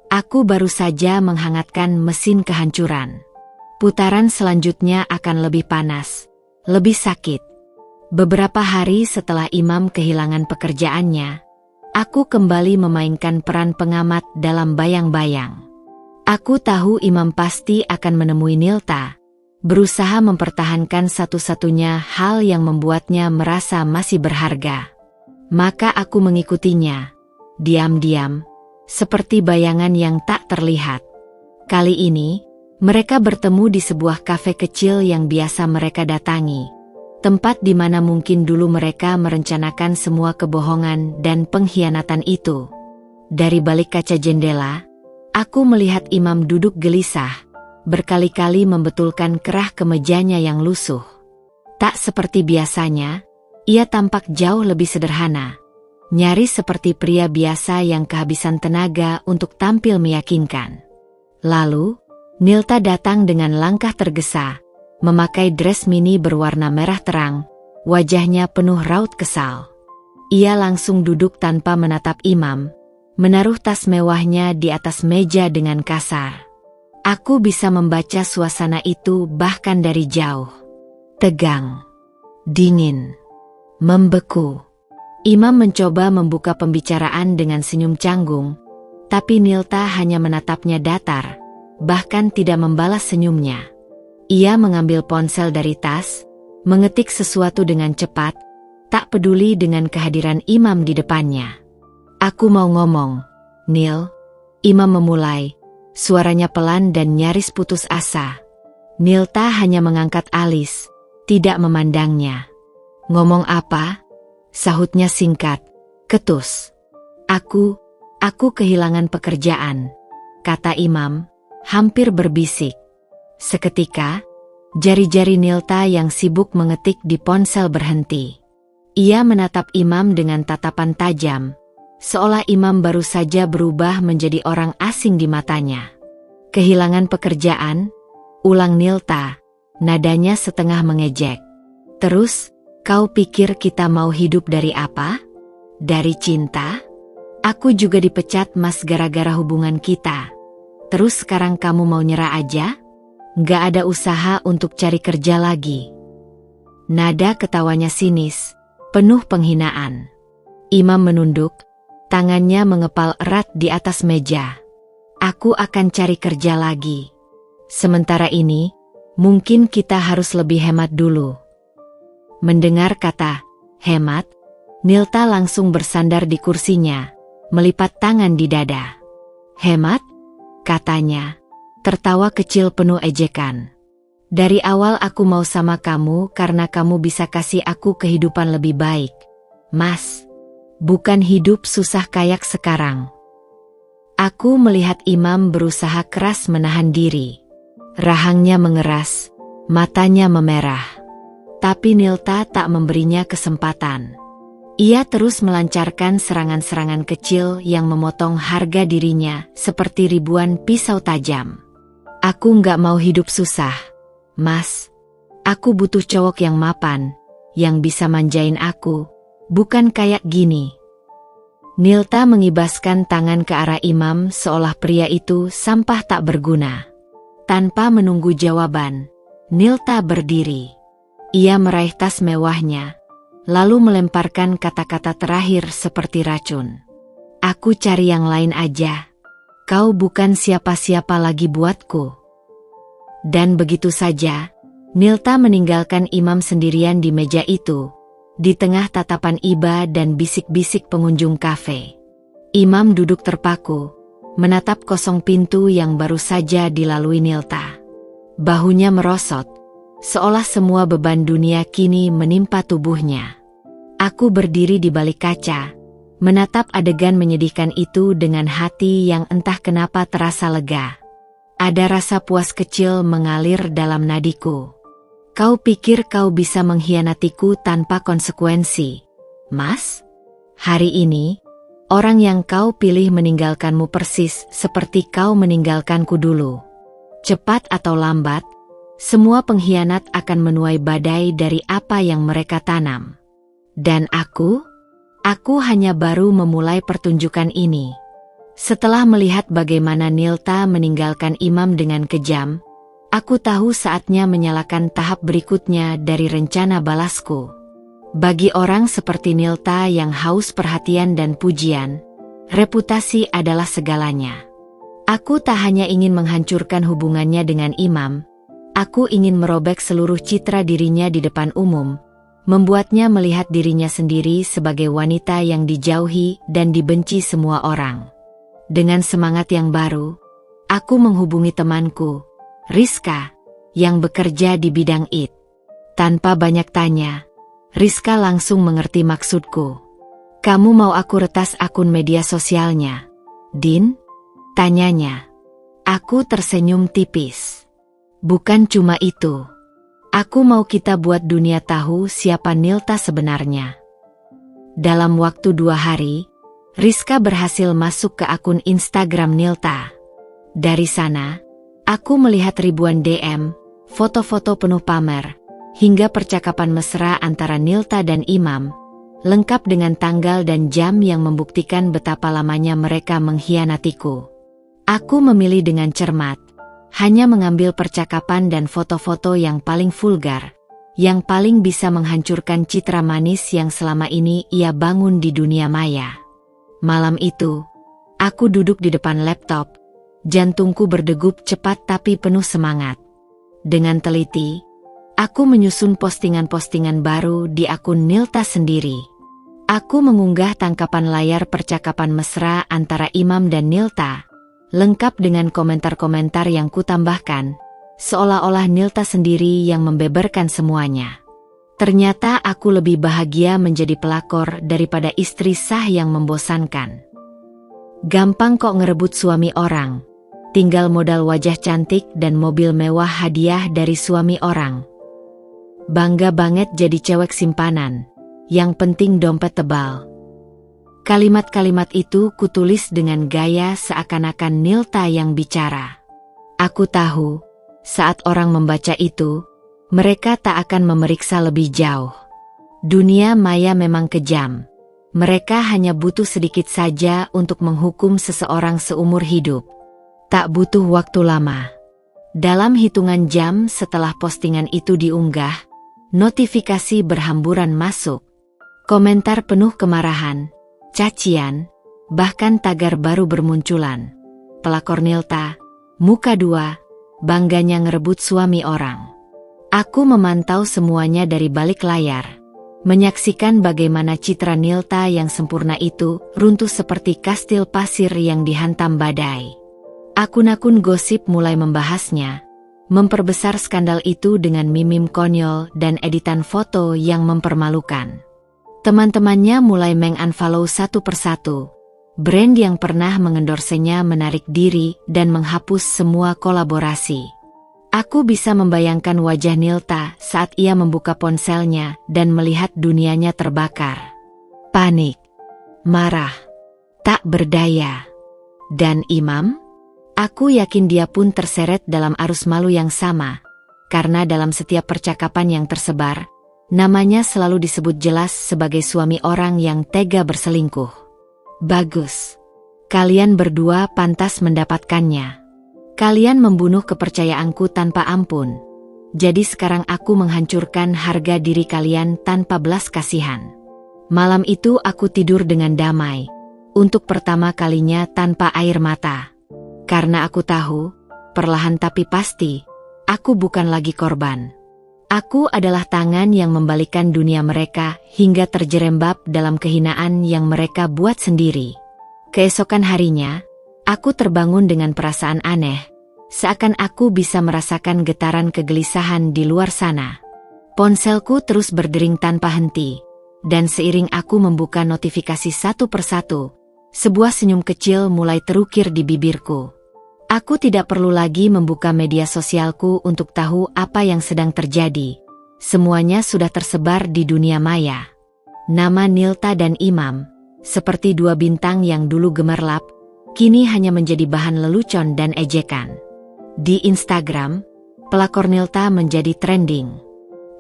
Aku baru saja menghangatkan mesin kehancuran. Putaran selanjutnya akan lebih panas, lebih sakit. Beberapa hari setelah Imam kehilangan pekerjaannya, aku kembali memainkan peran pengamat dalam bayang-bayang. Aku tahu Imam pasti akan menemui Nilta, berusaha mempertahankan satu-satunya hal yang membuatnya merasa masih berharga. Maka aku mengikutinya, diam-diam, seperti bayangan yang tak terlihat. Kali ini, mereka bertemu di sebuah kafe kecil yang biasa mereka datangi, tempat di mana mungkin dulu mereka merencanakan semua kebohongan dan pengkhianatan itu. Dari balik kaca jendela, aku melihat Imam duduk gelisah, berkali-kali membetulkan kerah kemejanya yang lusuh. Tak seperti biasanya, ia tampak jauh lebih sederhana. nyaris seperti pria biasa yang kehabisan tenaga untuk tampil meyakinkan. Lalu, Nilta datang dengan langkah tergesa, memakai dress mini berwarna merah terang, wajahnya penuh raut kesal. Ia langsung duduk tanpa menatap Imam, menaruh tas mewahnya di atas meja dengan kasar. Aku bisa membaca suasana itu bahkan dari jauh. Tegang, dingin, membeku. Imam mencoba membuka pembicaraan dengan senyum canggung, tapi Nilta hanya menatapnya datar, bahkan tidak membalas senyumnya. Ia mengambil ponsel dari tas, mengetik sesuatu dengan cepat, tak peduli dengan kehadiran Imam di depannya. Aku mau ngomong, Nil. Imam memulai, suaranya pelan dan nyaris putus asa. Nilta hanya mengangkat alis, tidak memandangnya. Ngomong apa? Sahutnya singkat, ketus. Aku kehilangan pekerjaan, kata Imam, hampir berbisik. Seketika, jari-jari Nilta yang sibuk mengetik di ponsel berhenti. Ia menatap Imam dengan tatapan tajam, seolah Imam baru saja berubah menjadi orang asing di matanya. Kehilangan pekerjaan? Ulang Nilta, nadanya setengah mengejek. Terus, kau pikir kita mau hidup dari apa? Dari cinta? Aku juga dipecat Mas gara-gara hubungan kita. Terus sekarang kamu mau nyerah aja? Nggak ada usaha untuk cari kerja lagi. Nada ketawanya sinis, penuh penghinaan. Imam menunduk, tangannya mengepal erat di atas meja. Aku akan cari kerja lagi. Sementara ini, mungkin kita harus lebih hemat dulu. Mendengar kata hemat, Nilta langsung bersandar di kursinya, melipat tangan di dada. Hemat? Katanya, tertawa kecil penuh ejekan. Dari awal aku mau sama kamu karena kamu bisa kasih aku kehidupan lebih baik, Mas. Bukan hidup susah kayak sekarang. Aku melihat Imam berusaha keras menahan diri. Rahangnya mengeras, matanya memerah. Tapi Nilta tak memberinya kesempatan. Ia terus melancarkan serangan-serangan kecil yang memotong harga dirinya seperti ribuan pisau tajam. Aku nggak mau hidup susah, Mas. Aku butuh cowok yang mapan, yang bisa manjain aku, bukan kayak gini. Nilta mengibaskan tangan ke arah Imam seolah pria itu sampah tak berguna. Tanpa menunggu jawaban, Nilta berdiri. Ia meraih tas mewahnya, lalu melemparkan kata-kata terakhir seperti racun. Aku cari yang lain aja. Kau bukan siapa-siapa lagi buatku. Dan begitu saja, Nilta meninggalkan Imam sendirian di meja itu, di tengah tatapan iba dan bisik-bisik pengunjung kafe. Imam duduk terpaku, menatap kosong pintu yang baru saja dilalui Nilta. Bahunya merosot, seolah semua beban dunia kini menimpa tubuhnya. Aku berdiri di balik kaca, menatap adegan menyedihkan itu dengan hati yang entah kenapa terasa lega. Ada rasa puas kecil mengalir dalam nadiku. Kau pikir kau bisa mengkhianatiku tanpa konsekuensi, Mas? Hari ini, orang yang kau pilih meninggalkanmu persis seperti kau meninggalkanku dulu. Cepat atau lambat, semua pengkhianat akan menuai badai dari apa yang mereka tanam. Dan aku hanya baru memulai pertunjukan ini. Setelah melihat bagaimana Nilta meninggalkan Imam dengan kejam, aku tahu saatnya menyalakan tahap berikutnya dari rencana balasku. Bagi orang seperti Nilta yang haus perhatian dan pujian, reputasi adalah segalanya. Aku tak hanya ingin menghancurkan hubungannya dengan Imam, aku ingin merobek seluruh citra dirinya di depan umum, membuatnya melihat dirinya sendiri sebagai wanita yang dijauhi dan dibenci semua orang. Dengan semangat yang baru, aku menghubungi temanku, Rizka, yang bekerja di bidang IT. Tanpa banyak tanya, Rizka langsung mengerti maksudku. Kamu mau aku retas akun media sosialnya, Din? Tanyanya. Aku tersenyum tipis. Bukan cuma itu. Aku mau kita buat dunia tahu siapa Nilta sebenarnya. Dalam waktu 2 hari, Rizka berhasil masuk ke akun Instagram Nilta. Dari sana, aku melihat ribuan DM, foto-foto penuh pamer, hingga percakapan mesra antara Nilta dan Imam, lengkap dengan tanggal dan jam yang membuktikan betapa lamanya mereka mengkhianatiku. Aku memilih dengan cermat, hanya mengambil percakapan dan foto-foto yang paling vulgar, yang paling bisa menghancurkan citra manis yang selama ini ia bangun di dunia maya. Malam itu, aku duduk di depan laptop, jantungku berdegup cepat tapi penuh semangat. Dengan teliti, aku menyusun postingan-postingan baru di akun Nilta sendiri. Aku mengunggah tangkapan layar percakapan mesra antara Imam dan Nilta, lengkap dengan komentar-komentar yang kutambahkan, seolah-olah Nilta sendiri yang membeberkan semuanya. Ternyata aku lebih bahagia menjadi pelakor daripada istri sah yang membosankan. Gampang kok ngerebut suami orang, tinggal modal wajah cantik dan mobil mewah hadiah dari suami orang. Bangga banget jadi cewek simpanan, yang penting dompet tebal. Kalimat-kalimat itu kutulis dengan gaya seakan-akan Nilta yang bicara. Aku tahu, saat orang membaca itu, mereka tak akan memeriksa lebih jauh. Dunia maya memang kejam. Mereka hanya butuh sedikit saja untuk menghukum seseorang seumur hidup. Tak butuh waktu lama. Dalam hitungan jam setelah postingan itu diunggah, notifikasi berhamburan masuk. Komentar penuh kemarahan, cacian, bahkan tagar baru bermunculan. Pelakor Nilta, muka 2, bangganya ngerebut suami orang. Aku memantau semuanya dari balik layar, menyaksikan bagaimana citra Nilta yang sempurna itu runtuh seperti kastil pasir yang dihantam badai. Akun-akun gosip mulai membahasnya, memperbesar skandal itu dengan meme konyol dan editan foto yang mempermalukan. Teman-temannya mulai meng-unfollow satu persatu. Brand yang pernah mengendorsenya menarik diri dan menghapus semua kolaborasi. Aku bisa membayangkan wajah Nilta saat ia membuka ponselnya dan melihat dunianya terbakar. Panik, marah, tak berdaya. Dan Imam? Aku yakin dia pun terseret dalam arus malu yang sama, karena dalam setiap percakapan yang tersebar, namanya selalu disebut jelas sebagai suami orang yang tega berselingkuh. Bagus. Kalian berdua pantas mendapatkannya. Kalian membunuh kepercayaanku tanpa ampun. Jadi sekarang aku menghancurkan harga diri kalian tanpa belas kasihan. Malam itu aku tidur dengan damai. Untuk pertama kalinya tanpa air mata. Karena aku tahu, perlahan tapi pasti, aku bukan lagi korban. Aku adalah tangan yang membalikan dunia mereka hingga terjerembab dalam kehinaan yang mereka buat sendiri. Keesokan harinya, aku terbangun dengan perasaan aneh, seakan aku bisa merasakan getaran kegelisahan di luar sana. Ponselku terus berdering tanpa henti, dan seiring aku membuka notifikasi satu persatu, sebuah senyum kecil mulai terukir di bibirku. Aku tidak perlu lagi membuka media sosialku untuk tahu apa yang sedang terjadi. Semuanya sudah tersebar di dunia maya. Nama Nilta dan Imam, seperti dua bintang yang dulu gemerlap, kini hanya menjadi bahan lelucon dan ejekan. Di Instagram, pelakor Nilta menjadi trending.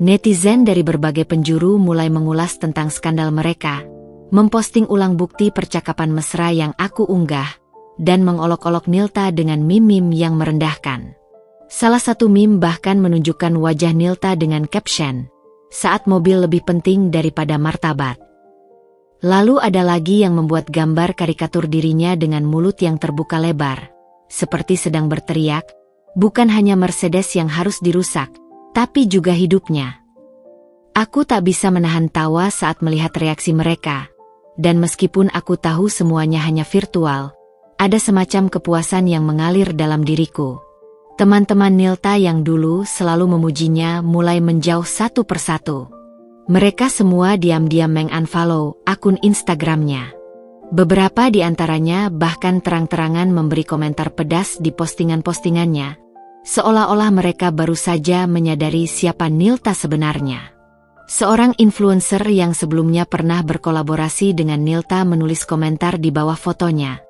Netizen dari berbagai penjuru mulai mengulas tentang skandal mereka, memposting ulang bukti percakapan mesra yang aku unggah, dan mengolok-olok Nilta dengan meme-meme yang merendahkan. Salah satu meme bahkan menunjukkan wajah Nilta dengan caption, "Saat mobil lebih penting daripada martabat." Lalu ada lagi yang membuat gambar karikatur dirinya dengan mulut yang terbuka lebar, seperti sedang berteriak, bukan hanya Mercedes yang harus dirusak, tapi juga hidupnya. Aku tak bisa menahan tawa saat melihat reaksi mereka, dan meskipun aku tahu semuanya hanya virtual, ada semacam kepuasan yang mengalir dalam diriku. Teman-teman Nilta yang dulu selalu memujinya mulai menjauh satu persatu. Mereka semua diam-diam meng-unfollow akun Instagramnya. Beberapa di antaranya bahkan terang-terangan memberi komentar pedas di postingan-postingannya, seolah-olah mereka baru saja menyadari siapa Nilta sebenarnya. Seorang influencer yang sebelumnya pernah berkolaborasi dengan Nilta menulis komentar di bawah fotonya.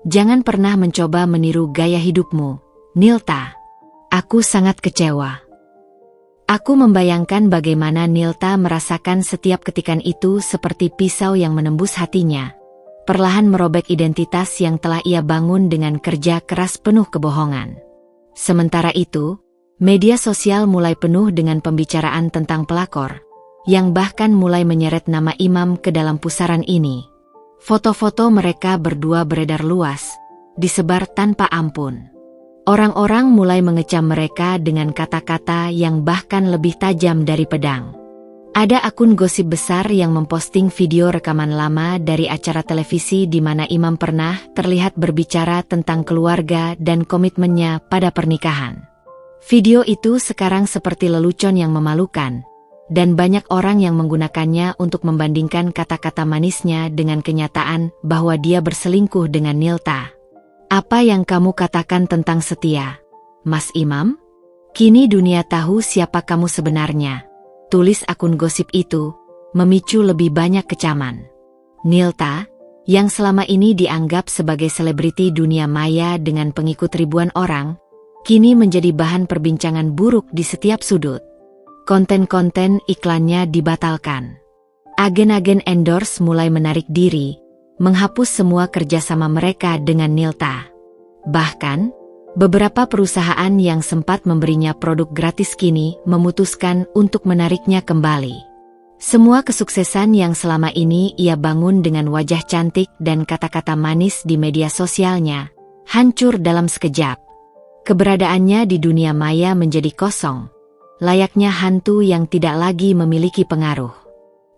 Jangan pernah mencoba meniru gaya hidupmu, Nilta. Aku sangat kecewa. Aku membayangkan bagaimana Nilta merasakan setiap ketikan itu seperti pisau yang menembus hatinya. Perlahan merobek identitas yang telah ia bangun dengan kerja keras penuh kebohongan. Sementara itu, media sosial mulai penuh dengan pembicaraan tentang pelakor, yang bahkan mulai menyeret nama Imam ke dalam pusaran ini. Foto-foto mereka berdua beredar luas, disebar tanpa ampun. Orang-orang mulai mengecam mereka dengan kata-kata yang bahkan lebih tajam dari pedang. Ada akun gosip besar yang memposting video rekaman lama dari acara televisi di mana Imam pernah terlihat berbicara tentang keluarga dan komitmennya pada pernikahan. Video itu sekarang seperti lelucon yang memalukan, dan banyak orang yang menggunakannya untuk membandingkan kata-kata manisnya dengan kenyataan bahwa dia berselingkuh dengan Nilta. Apa yang kamu katakan tentang setia, Mas Imam? Kini dunia tahu siapa kamu sebenarnya. Tulis akun gosip itu, memicu lebih banyak kecaman. Nilta, yang selama ini dianggap sebagai selebriti dunia maya dengan pengikut ribuan orang, kini menjadi bahan perbincangan buruk di setiap sudut. Konten-konten iklannya dibatalkan. Agen-agen endorse mulai menarik diri, menghapus semua kerjasama mereka dengan Nilta. Bahkan, beberapa perusahaan yang sempat memberinya produk gratis kini memutuskan untuk menariknya kembali. Semua kesuksesan yang selama ini ia bangun dengan wajah cantik dan kata-kata manis di media sosialnya, hancur dalam sekejap. Keberadaannya di dunia maya menjadi kosong, layaknya hantu yang tidak lagi memiliki pengaruh.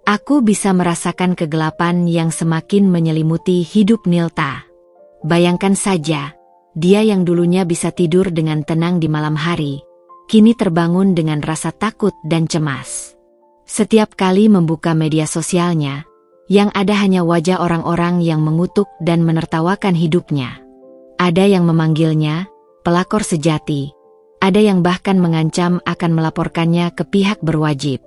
Aku bisa merasakan kegelapan yang semakin menyelimuti hidup Nilta. Bayangkan saja, dia yang dulunya bisa tidur dengan tenang di malam hari, kini terbangun dengan rasa takut dan cemas. Setiap kali membuka media sosialnya, yang ada hanya wajah orang-orang yang mengutuk dan menertawakan hidupnya. Ada yang memanggilnya pelakor sejati, ada yang bahkan mengancam akan melaporkannya ke pihak berwajib.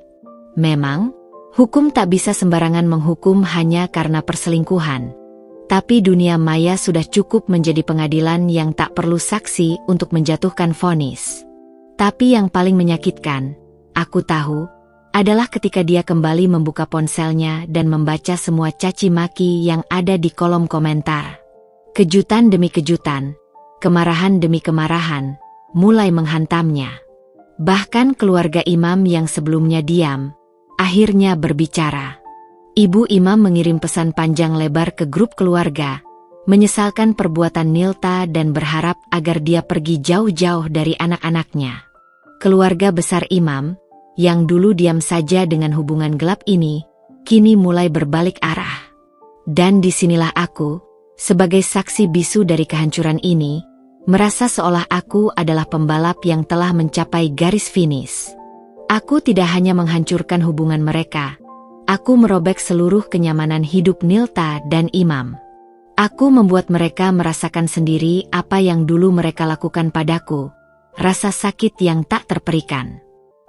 Memang, hukum tak bisa sembarangan menghukum hanya karena perselingkuhan. Tapi dunia maya sudah cukup menjadi pengadilan yang tak perlu saksi untuk menjatuhkan vonis. Tapi yang paling menyakitkan, aku tahu, adalah ketika dia kembali membuka ponselnya dan membaca semua caci maki yang ada di kolom komentar. Kejutan demi kejutan, kemarahan demi kemarahan, mulai menghantamnya. Bahkan keluarga Imam yang sebelumnya diam, akhirnya berbicara. Ibu Imam mengirim pesan panjang lebar ke grup keluarga, menyesalkan perbuatan Nilta dan berharap agar dia pergi jauh-jauh dari anak-anaknya. Keluarga besar Imam, yang dulu diam saja dengan hubungan gelap ini, kini mulai berbalik arah. Dan disinilah aku, sebagai saksi bisu dari kehancuran ini, merasa seolah aku adalah pembalap yang telah mencapai garis finish. Aku tidak hanya menghancurkan hubungan mereka, aku merobek seluruh kenyamanan hidup Nilta dan Imam. Aku membuat mereka merasakan sendiri apa yang dulu mereka lakukan padaku, rasa sakit yang tak terperikan.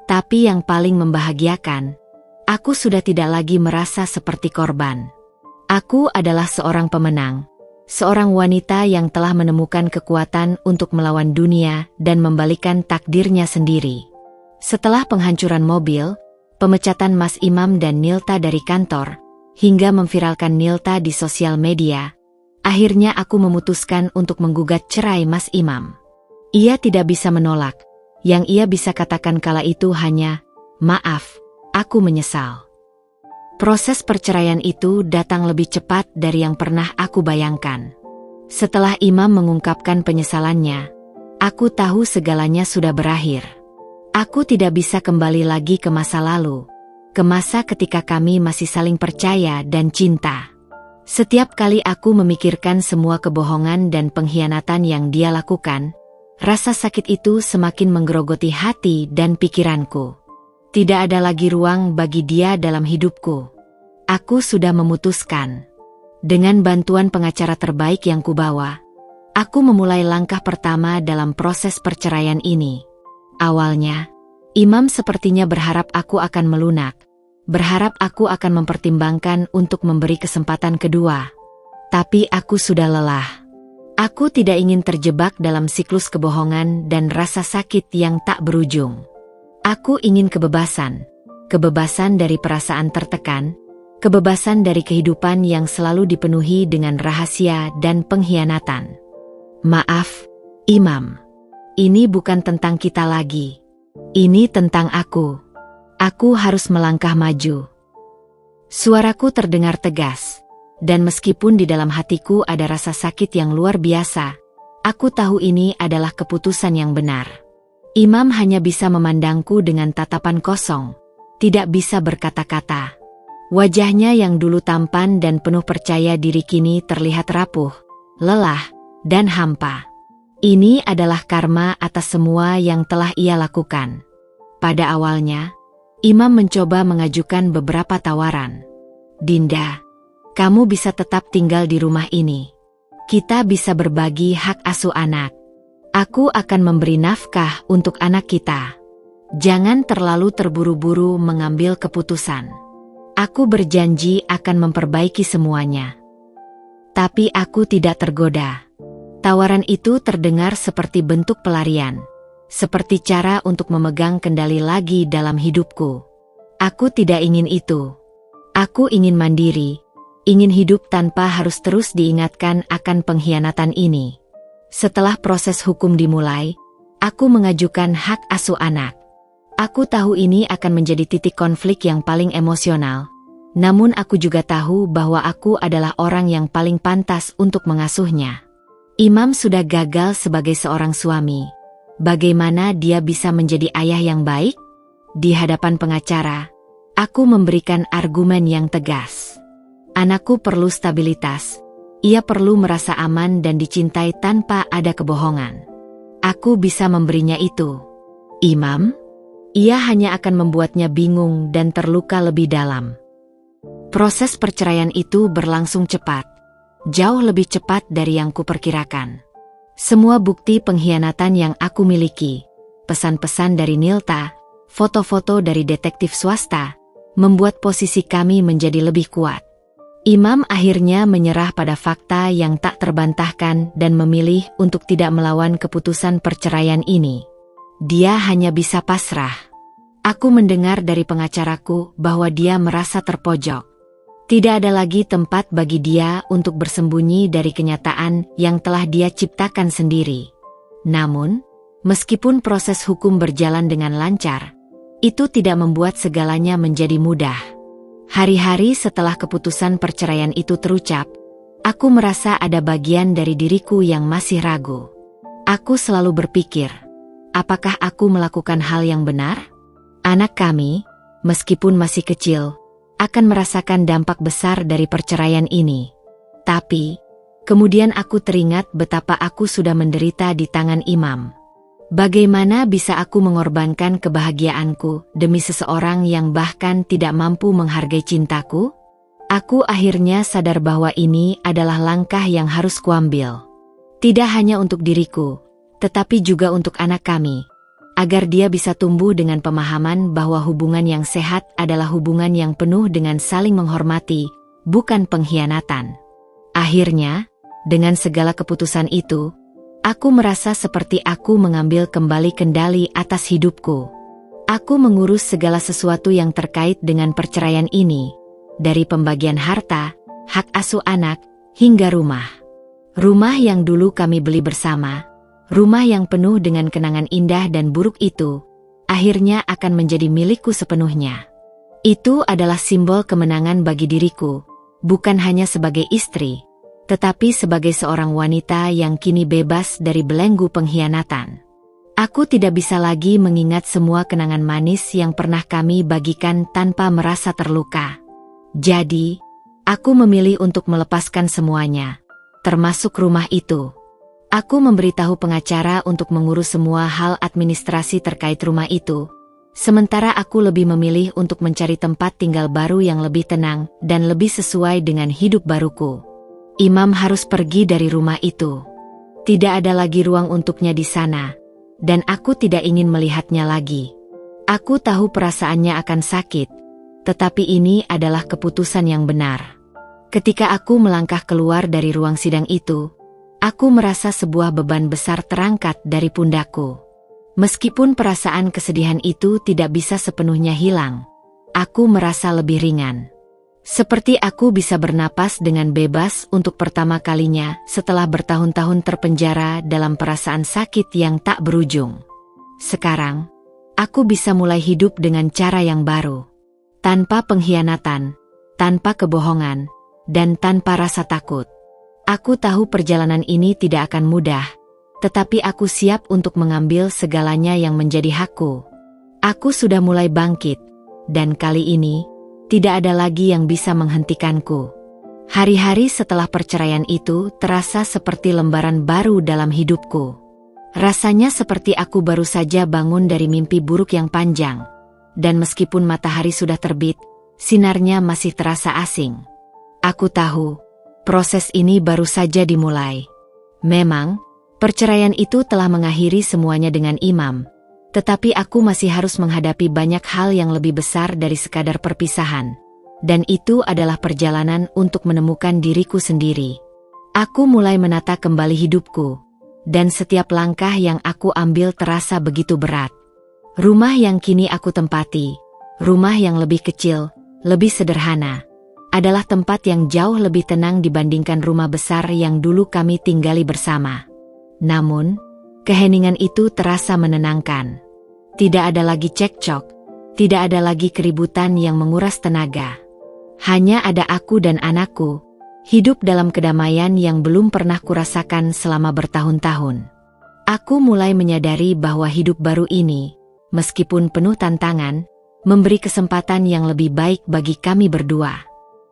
Tapi yang paling membahagiakan, aku sudah tidak lagi merasa seperti korban. Aku adalah seorang pemenang, seorang wanita yang telah menemukan kekuatan untuk melawan dunia dan membalikkan takdirnya sendiri. Setelah penghancuran mobil, pemecatan Mas Imam dan Nilta dari kantor, hingga memviralkan Nilta di sosial media, akhirnya aku memutuskan untuk menggugat cerai Mas Imam. Ia tidak bisa menolak, yang ia bisa katakan kala itu hanya, "Maaf, aku menyesal." Proses perceraian itu datang lebih cepat dari yang pernah aku bayangkan. Setelah Imam mengungkapkan penyesalannya, aku tahu segalanya sudah berakhir. Aku tidak bisa kembali lagi ke masa lalu, ke masa ketika kami masih saling percaya dan cinta. Setiap kali aku memikirkan semua kebohongan dan pengkhianatan yang dia lakukan, rasa sakit itu semakin menggerogoti hati dan pikiranku. Tidak ada lagi ruang bagi dia dalam hidupku. Aku sudah memutuskan. Dengan bantuan pengacara terbaik yang kubawa, aku memulai langkah pertama dalam proses perceraian ini. Awalnya, Imam sepertinya berharap aku akan melunak, berharap aku akan mempertimbangkan untuk memberi kesempatan kedua. Tapi aku sudah lelah. Aku tidak ingin terjebak dalam siklus kebohongan dan rasa sakit yang tak berujung. Aku ingin kebebasan. Kebebasan dari perasaan tertekan, kebebasan dari kehidupan yang selalu dipenuhi dengan rahasia dan pengkhianatan. Maaf, Imam. Ini bukan tentang kita lagi. Ini tentang aku. Aku harus melangkah maju. Suaraku terdengar tegas. Dan meskipun di dalam hatiku ada rasa sakit yang luar biasa, aku tahu ini adalah keputusan yang benar. Imam hanya bisa memandangku dengan tatapan kosong, tidak bisa berkata-kata. Wajahnya yang dulu tampan dan penuh percaya diri kini terlihat rapuh, lelah, dan hampa. Ini adalah karma atas semua yang telah ia lakukan. Pada awalnya, Imam mencoba mengajukan beberapa tawaran. Dinda, kamu bisa tetap tinggal di rumah ini. Kita bisa berbagi hak asuh anak. Aku akan memberi nafkah untuk anak kita. Jangan terlalu terburu-buru mengambil keputusan. Aku berjanji akan memperbaiki semuanya. Tapi aku tidak tergoda. Tawaran itu terdengar seperti bentuk pelarian. Seperti cara untuk memegang kendali lagi dalam hidupku. Aku tidak ingin itu. Aku ingin mandiri. Ingin hidup tanpa harus terus diingatkan akan pengkhianatan ini. Setelah proses hukum dimulai, aku mengajukan hak asuh anak. Aku tahu ini akan menjadi titik konflik yang paling emosional. Namun aku juga tahu bahwa aku adalah orang yang paling pantas untuk mengasuhnya. Imam sudah gagal sebagai seorang suami. Bagaimana dia bisa menjadi ayah yang baik? Di hadapan pengacara, aku memberikan argumen yang tegas. Anakku perlu stabilitas. Ia perlu merasa aman dan dicintai tanpa ada kebohongan. Aku bisa memberinya itu. Imam? Ia hanya akan membuatnya bingung dan terluka lebih dalam. Proses perceraian itu berlangsung cepat. Jauh lebih cepat dari yang kuperkirakan. Semua bukti pengkhianatan yang aku miliki, pesan-pesan dari Nilta, foto-foto dari detektif swasta, membuat posisi kami menjadi lebih kuat. Imam akhirnya menyerah pada fakta yang tak terbantahkan dan memilih untuk tidak melawan keputusan perceraian ini. Dia hanya bisa pasrah. Aku mendengar dari pengacaraku bahwa dia merasa terpojok. Tidak ada lagi tempat bagi dia untuk bersembunyi dari kenyataan yang telah dia ciptakan sendiri. Namun, meskipun proses hukum berjalan dengan lancar, itu tidak membuat segalanya menjadi mudah. Hari-hari setelah keputusan perceraian itu terucap, aku merasa ada bagian dari diriku yang masih ragu. Aku selalu berpikir, apakah aku melakukan hal yang benar? Anak kami, meskipun masih kecil, akan merasakan dampak besar dari perceraian ini. Tapi, kemudian aku teringat betapa aku sudah menderita di tangan Imam. Bagaimana bisa aku mengorbankan kebahagiaanku demi seseorang yang bahkan tidak mampu menghargai cintaku? Aku akhirnya sadar bahwa ini adalah langkah yang harus kuambil. Tidak hanya untuk diriku, tetapi juga untuk anak kami. Agar dia bisa tumbuh dengan pemahaman bahwa hubungan yang sehat adalah hubungan yang penuh dengan saling menghormati, bukan pengkhianatan. Akhirnya, dengan segala keputusan itu, aku merasa seperti aku mengambil kembali kendali atas hidupku. Aku mengurus segala sesuatu yang terkait dengan perceraian ini, dari pembagian harta, hak asuh anak, hingga rumah. Rumah yang dulu kami beli bersama, rumah yang penuh dengan kenangan indah dan buruk itu, akhirnya akan menjadi milikku sepenuhnya. Itu adalah simbol kemenangan bagi diriku, bukan hanya sebagai istri, tetapi sebagai seorang wanita yang kini bebas dari belenggu pengkhianatan. Aku tidak bisa lagi mengingat semua kenangan manis yang pernah kami bagikan tanpa merasa terluka. Jadi, aku memilih untuk melepaskan semuanya, termasuk rumah itu. Aku memberitahu pengacara untuk mengurus semua hal administrasi terkait rumah itu, sementara aku lebih memilih untuk mencari tempat tinggal baru yang lebih tenang dan lebih sesuai dengan hidup baruku. Imam harus pergi dari rumah itu. Tidak ada lagi ruang untuknya di sana, dan aku tidak ingin melihatnya lagi. Aku tahu perasaannya akan sakit, tetapi ini adalah keputusan yang benar. Ketika aku melangkah keluar dari ruang sidang itu, aku merasa sebuah beban besar terangkat dari pundakku. Meskipun perasaan kesedihan itu tidak bisa sepenuhnya hilang, aku merasa lebih ringan. Seperti aku bisa bernapas dengan bebas untuk pertama kalinya setelah bertahun-tahun terpenjara dalam perasaan sakit yang tak berujung. Sekarang, aku bisa mulai hidup dengan cara yang baru. Tanpa pengkhianatan, tanpa kebohongan, dan tanpa rasa takut. Aku tahu perjalanan ini tidak akan mudah, tetapi aku siap untuk mengambil segalanya yang menjadi hakku. Aku sudah mulai bangkit, dan kali ini, tidak ada lagi yang bisa menghentikanku. Hari-hari setelah perceraian itu terasa seperti lembaran baru dalam hidupku. Rasanya seperti aku baru saja bangun dari mimpi buruk yang panjang. Dan meskipun matahari sudah terbit, sinarnya masih terasa asing. Aku tahu, proses ini baru saja dimulai. Memang, perceraian itu telah mengakhiri semuanya dengan Imam. Tetapi aku masih harus menghadapi banyak hal yang lebih besar dari sekadar perpisahan. Dan itu adalah perjalanan untuk menemukan diriku sendiri. Aku mulai menata kembali hidupku. Dan setiap langkah yang aku ambil terasa begitu berat. Rumah yang kini aku tempati, rumah yang lebih kecil, lebih sederhana, adalah tempat yang jauh lebih tenang dibandingkan rumah besar yang dulu kami tinggali bersama. Namun, keheningan itu terasa menenangkan. Tidak ada lagi cekcok, tidak ada lagi keributan yang menguras tenaga. Hanya ada aku dan anakku, hidup dalam kedamaian yang belum pernah kurasakan selama bertahun-tahun. Aku mulai menyadari bahwa hidup baru ini, meskipun penuh tantangan, memberi kesempatan yang lebih baik bagi kami berdua.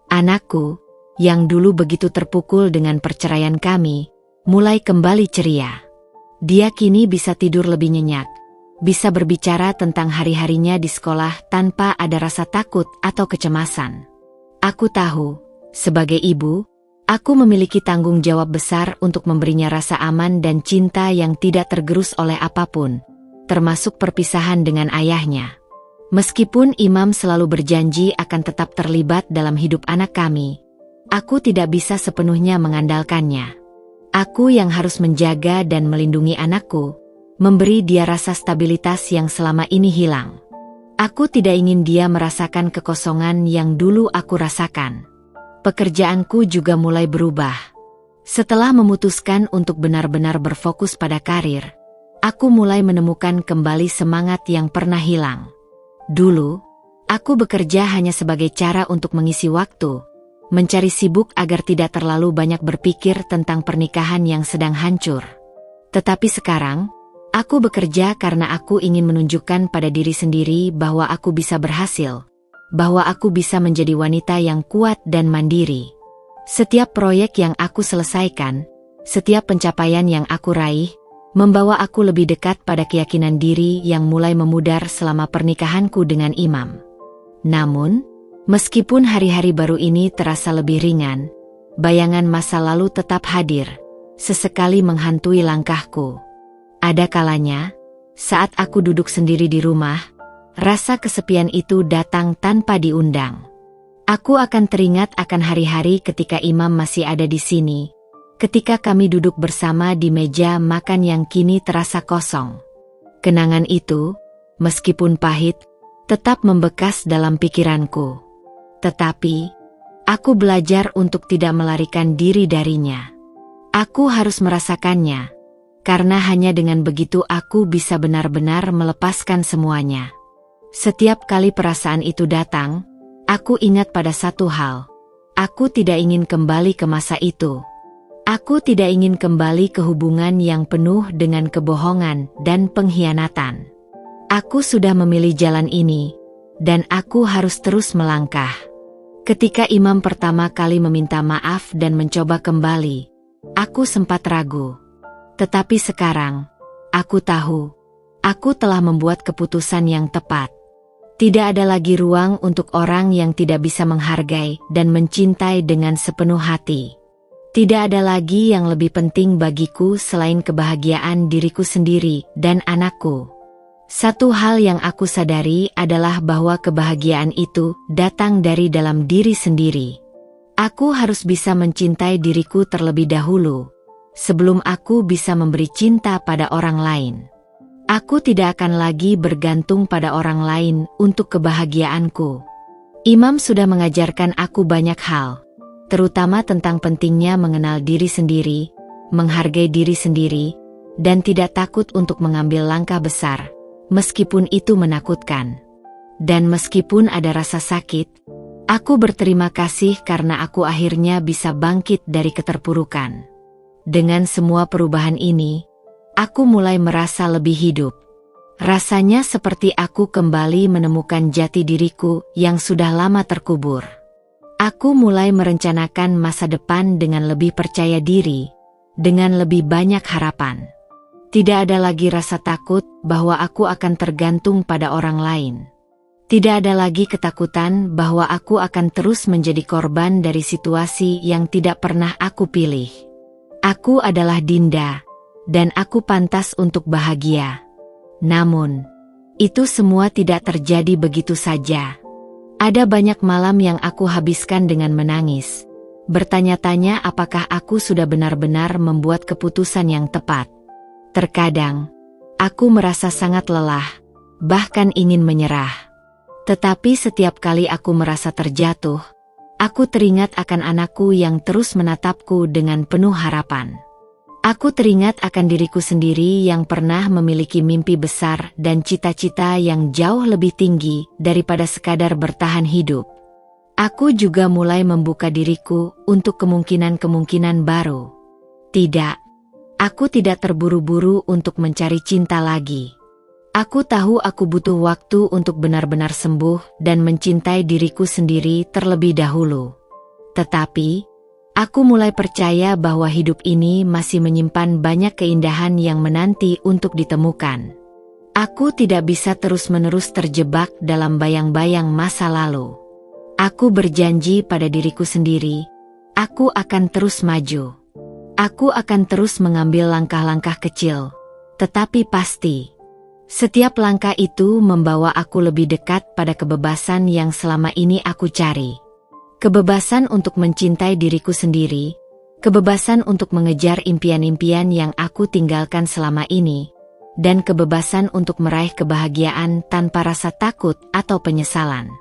Anakku, yang dulu begitu terpukul dengan perceraian kami, mulai kembali ceria. Dia kini bisa tidur lebih nyenyak, bisa berbicara tentang hari-harinya di sekolah tanpa ada rasa takut atau kecemasan. Aku tahu, sebagai ibu, aku memiliki tanggung jawab besar untuk memberinya rasa aman dan cinta yang tidak tergerus oleh apapun, termasuk perpisahan dengan ayahnya. Meskipun Imam selalu berjanji akan tetap terlibat dalam hidup anak kami, aku tidak bisa sepenuhnya mengandalkannya. Aku yang harus menjaga dan melindungi anakku, memberi dia rasa stabilitas yang selama ini hilang. Aku tidak ingin dia merasakan kekosongan yang dulu aku rasakan. Pekerjaanku juga mulai berubah. Setelah memutuskan untuk benar-benar berfokus pada karir, aku mulai menemukan kembali semangat yang pernah hilang. Dulu, aku bekerja hanya sebagai cara untuk mengisi waktu, mencari sibuk agar tidak terlalu banyak berpikir tentang pernikahan yang sedang hancur. Tetapi sekarang, aku bekerja karena aku ingin menunjukkan pada diri sendiri bahwa aku bisa berhasil, bahwa aku bisa menjadi wanita yang kuat dan mandiri. Setiap proyek yang aku selesaikan, setiap pencapaian yang aku raih, membawa aku lebih dekat pada keyakinan diri yang mulai memudar selama pernikahanku dengan Imam. Namun, meskipun hari-hari baru ini terasa lebih ringan, bayangan masa lalu tetap hadir, sesekali menghantui langkahku. Ada kalanya, saat aku duduk sendiri di rumah, rasa kesepian itu datang tanpa diundang. Aku akan teringat akan hari-hari ketika Imam masih ada di sini, ketika kami duduk bersama di meja makan yang kini terasa kosong. Kenangan itu, meskipun pahit, tetap membekas dalam pikiranku. Tetapi, aku belajar untuk tidak melarikan diri darinya. Aku harus merasakannya, karena hanya dengan begitu aku bisa benar-benar melepaskan semuanya. Setiap kali perasaan itu datang, aku ingat pada satu hal. Aku tidak ingin kembali ke masa itu. Aku tidak ingin kembali ke hubungan yang penuh dengan kebohongan dan pengkhianatan. Aku sudah memilih jalan ini, dan aku harus terus melangkah. Ketika Imam pertama kali meminta maaf dan mencoba kembali, aku sempat ragu. Tetapi sekarang, aku tahu, aku telah membuat keputusan yang tepat. Tidak ada lagi ruang untuk orang yang tidak bisa menghargai dan mencintai dengan sepenuh hati. Tidak ada lagi yang lebih penting bagiku selain kebahagiaan diriku sendiri dan anakku. Satu hal yang aku sadari adalah bahwa kebahagiaan itu datang dari dalam diri sendiri. Aku harus bisa mencintai diriku terlebih dahulu, sebelum aku bisa memberi cinta pada orang lain. Aku tidak akan lagi bergantung pada orang lain untuk kebahagiaanku. Imam sudah mengajarkan aku banyak hal, terutama tentang pentingnya mengenal diri sendiri, menghargai diri sendiri, dan tidak takut untuk mengambil langkah besar, meskipun itu menakutkan. Dan meskipun ada rasa sakit, aku berterima kasih karena aku akhirnya bisa bangkit dari keterpurukan. Dengan semua perubahan ini, aku mulai merasa lebih hidup. Rasanya seperti aku kembali menemukan jati diriku yang sudah lama terkubur. Aku mulai merencanakan masa depan dengan lebih percaya diri, dengan lebih banyak harapan. Tidak ada lagi rasa takut bahwa aku akan tergantung pada orang lain. Tidak ada lagi ketakutan bahwa aku akan terus menjadi korban dari situasi yang tidak pernah aku pilih. Aku adalah Dinda, dan aku pantas untuk bahagia. Namun, itu semua tidak terjadi begitu saja. Ada banyak malam yang aku habiskan dengan menangis, bertanya-tanya apakah aku sudah benar-benar membuat keputusan yang tepat. Terkadang, aku merasa sangat lelah, bahkan ingin menyerah. Tetapi setiap kali aku merasa terjatuh, aku teringat akan anakku yang terus menatapku dengan penuh harapan. Aku teringat akan diriku sendiri yang pernah memiliki mimpi besar dan cita-cita yang jauh lebih tinggi daripada sekadar bertahan hidup. Aku juga mulai membuka diriku untuk kemungkinan-kemungkinan baru. Tidak. Aku tidak terburu-buru untuk mencari cinta lagi. Aku tahu aku butuh waktu untuk benar-benar sembuh dan mencintai diriku sendiri terlebih dahulu. Tetapi, aku mulai percaya bahwa hidup ini masih menyimpan banyak keindahan yang menanti untuk ditemukan. Aku tidak bisa terus-menerus terjebak dalam bayang-bayang masa lalu. Aku berjanji pada diriku sendiri, aku akan terus maju. Aku akan terus mengambil langkah-langkah kecil, tetapi pasti. Setiap langkah itu membawa aku lebih dekat pada kebebasan yang selama ini aku cari. Kebebasan untuk mencintai diriku sendiri, kebebasan untuk mengejar impian-impian yang aku tinggalkan selama ini, dan kebebasan untuk meraih kebahagiaan tanpa rasa takut atau penyesalan.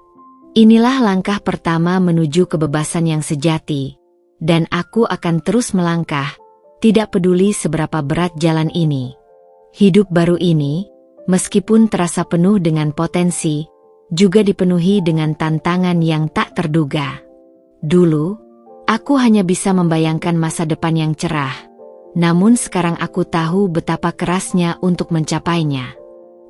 Inilah langkah pertama menuju kebebasan yang sejati. Dan aku akan terus melangkah, tidak peduli seberapa berat jalan ini. Hidup baru ini, meskipun terasa penuh dengan potensi, juga dipenuhi dengan tantangan yang tak terduga. Dulu, aku hanya bisa membayangkan masa depan yang cerah, namun sekarang aku tahu betapa kerasnya untuk mencapainya.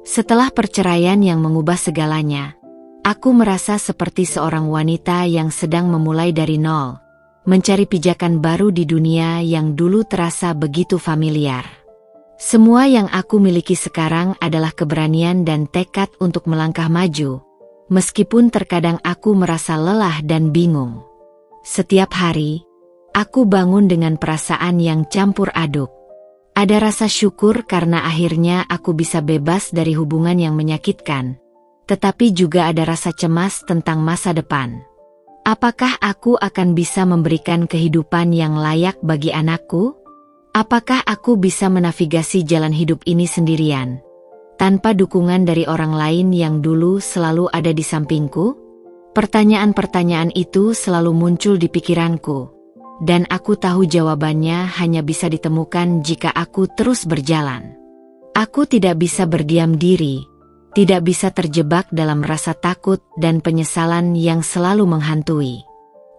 Setelah perceraian yang mengubah segalanya, aku merasa seperti seorang wanita yang sedang memulai dari nol, mencari pijakan baru di dunia yang dulu terasa begitu familiar. Semua yang aku miliki sekarang adalah keberanian dan tekad untuk melangkah maju, meskipun terkadang aku merasa lelah dan bingung. Setiap hari, aku bangun dengan perasaan yang campur aduk. Ada rasa syukur karena akhirnya aku bisa bebas dari hubungan yang menyakitkan, tetapi juga ada rasa cemas tentang masa depan. Apakah aku akan bisa memberikan kehidupan yang layak bagi anakku? Apakah aku bisa menavigasi jalan hidup ini sendirian, tanpa dukungan dari orang lain yang dulu selalu ada di sampingku? Pertanyaan-pertanyaan itu selalu muncul di pikiranku, dan aku tahu jawabannya hanya bisa ditemukan jika aku terus berjalan. Aku tidak bisa berdiam diri, tidak bisa terjebak dalam rasa takut dan penyesalan yang selalu menghantui.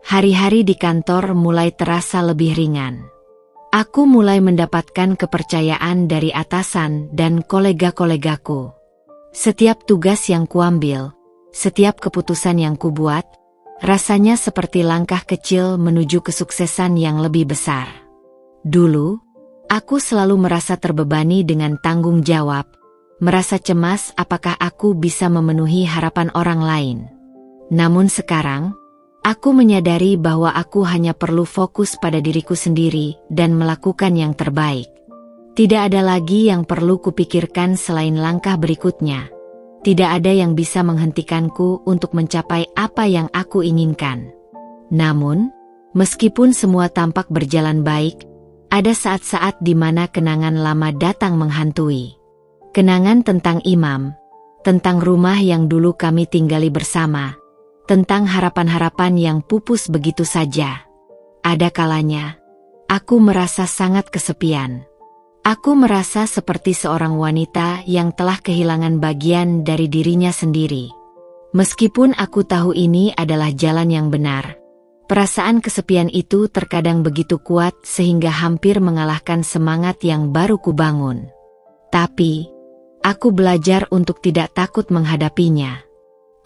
Hari-hari di kantor mulai terasa lebih ringan. Aku mulai mendapatkan kepercayaan dari atasan dan kolega-kolegaku. Setiap tugas yang kuambil, setiap keputusan yang kubuat, rasanya seperti langkah kecil menuju kesuksesan yang lebih besar. Dulu, aku selalu merasa terbebani dengan tanggung jawab, merasa cemas apakah aku bisa memenuhi harapan orang lain. Namun sekarang, aku menyadari bahwa aku hanya perlu fokus pada diriku sendiri dan melakukan yang terbaik. Tidak ada lagi yang perlu kupikirkan selain langkah berikutnya. Tidak ada yang bisa menghentikanku untuk mencapai apa yang aku inginkan. Namun, meskipun semua tampak berjalan baik, ada saat-saat di mana kenangan lama datang menghantui. Kenangan tentang Imam, tentang rumah yang dulu kami tinggali bersama, tentang harapan-harapan yang pupus begitu saja. Ada kalanya, aku merasa sangat kesepian. Aku merasa seperti seorang wanita yang telah kehilangan bagian dari dirinya sendiri. Meskipun aku tahu ini adalah jalan yang benar, perasaan kesepian itu terkadang begitu kuat sehingga hampir mengalahkan semangat yang baru kubangun. Tapi, aku belajar untuk tidak takut menghadapinya.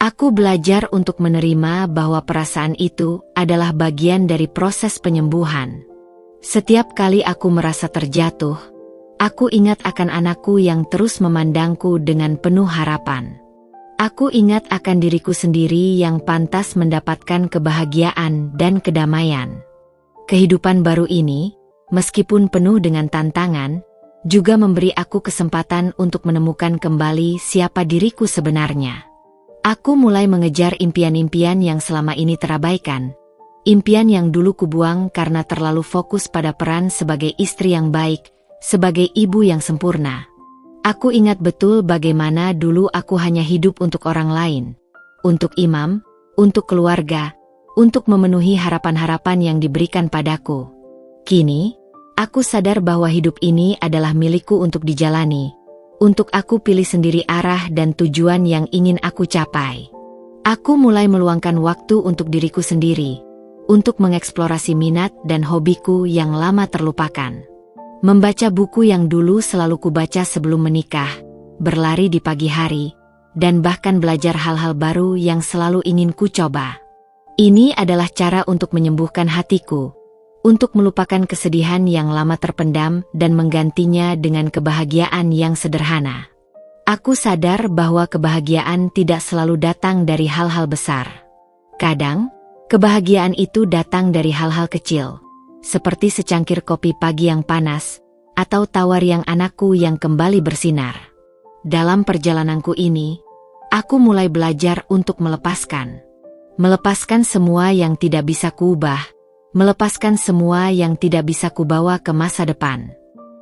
Aku belajar untuk menerima bahwa perasaan itu adalah bagian dari proses penyembuhan. Setiap kali aku merasa terjatuh, aku ingat akan anakku yang terus memandangku dengan penuh harapan. Aku ingat akan diriku sendiri yang pantas mendapatkan kebahagiaan dan kedamaian. Kehidupan baru ini, meskipun penuh dengan tantangan, juga memberi aku kesempatan untuk menemukan kembali siapa diriku sebenarnya. Aku mulai mengejar impian-impian yang selama ini terabaikan. Impian yang dulu kubuang karena terlalu fokus pada peran sebagai istri yang baik, sebagai ibu yang sempurna. Aku ingat betul bagaimana dulu aku hanya hidup untuk orang lain, untuk Imam, untuk keluarga, untuk memenuhi harapan-harapan yang diberikan padaku. Kini, aku sadar bahwa hidup ini adalah milikku untuk dijalani, untuk aku pilih sendiri arah dan tujuan yang ingin aku capai. Aku mulai meluangkan waktu untuk diriku sendiri, untuk mengeksplorasi minat dan hobiku yang lama terlupakan. Membaca buku yang dulu selalu kubaca sebelum menikah, berlari di pagi hari, dan bahkan belajar hal-hal baru yang selalu ingin ku coba. Ini adalah cara untuk menyembuhkan hatiku, untuk melupakan kesedihan yang lama terpendam dan menggantinya dengan kebahagiaan yang sederhana. Aku sadar bahwa kebahagiaan tidak selalu datang dari hal-hal besar. Kadang, kebahagiaan itu datang dari hal-hal kecil, seperti secangkir kopi pagi yang panas, atau tawa riang anakku yang kembali bersinar. Dalam perjalananku ini, aku mulai belajar untuk melepaskan. Melepaskan semua yang tidak bisa kuubah, melepaskan semua yang tidak bisa kubawa ke masa depan.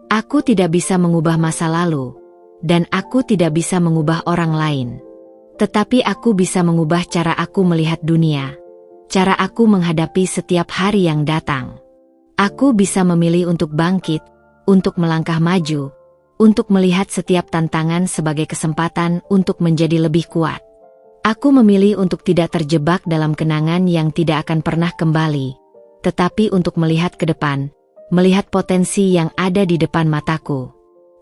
Aku tidak bisa mengubah masa lalu, dan aku tidak bisa mengubah orang lain. Tetapi aku bisa mengubah cara aku melihat dunia, cara aku menghadapi setiap hari yang datang. Aku bisa memilih untuk bangkit, untuk melangkah maju, untuk melihat setiap tantangan sebagai kesempatan untuk menjadi lebih kuat. Aku memilih untuk tidak terjebak dalam kenangan yang tidak akan pernah kembali, tetapi untuk melihat ke depan, melihat potensi yang ada di depan mataku.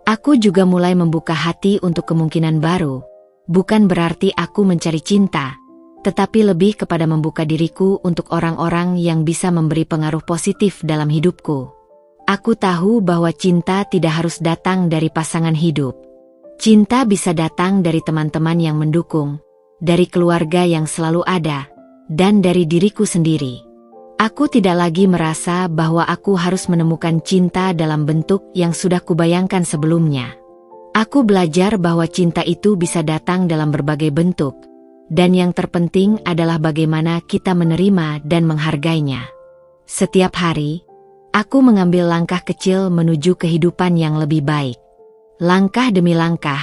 Aku juga mulai membuka hati untuk kemungkinan baru, bukan berarti aku mencari cinta, tetapi lebih kepada membuka diriku untuk orang-orang yang bisa memberi pengaruh positif dalam hidupku. Aku tahu bahwa cinta tidak harus datang dari pasangan hidup. Cinta bisa datang dari teman-teman yang mendukung, dari keluarga yang selalu ada, dan dari diriku sendiri. Aku tidak lagi merasa bahwa aku harus menemukan cinta dalam bentuk yang sudah kubayangkan sebelumnya. Aku belajar bahwa cinta itu bisa datang dalam berbagai bentuk, dan yang terpenting adalah bagaimana kita menerima dan menghargainya. Setiap hari, aku mengambil langkah kecil menuju kehidupan yang lebih baik. Langkah demi langkah,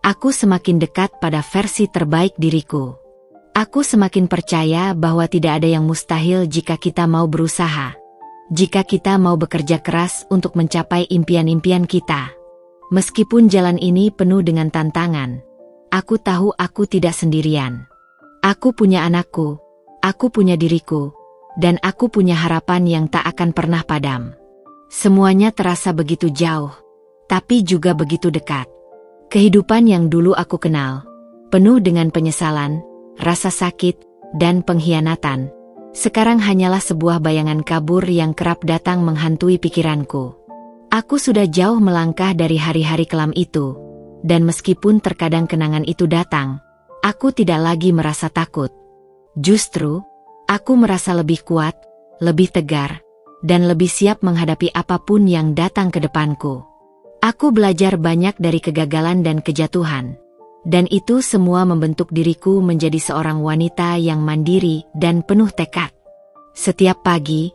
aku semakin dekat pada versi terbaik diriku. Aku semakin percaya bahwa tidak ada yang mustahil jika kita mau berusaha, jika kita mau bekerja keras untuk mencapai impian-impian kita. Meskipun jalan ini penuh dengan tantangan, aku tahu aku tidak sendirian. Aku punya anakku, aku punya diriku, dan aku punya harapan yang tak akan pernah padam. Semuanya terasa begitu jauh, tapi juga begitu dekat. Kehidupan yang dulu aku kenal, penuh dengan penyesalan, rasa sakit, dan pengkhianatan, sekarang hanyalah sebuah bayangan kabur yang kerap datang menghantui pikiranku. Aku sudah jauh melangkah dari hari-hari kelam itu, dan meskipun terkadang kenangan itu datang, aku tidak lagi merasa takut. Justru, aku merasa lebih kuat, lebih tegar, dan lebih siap menghadapi apapun yang datang ke depanku. Aku belajar banyak dari kegagalan dan kejatuhan. Dan itu semua membentuk diriku menjadi seorang wanita yang mandiri dan penuh tekad. Setiap pagi,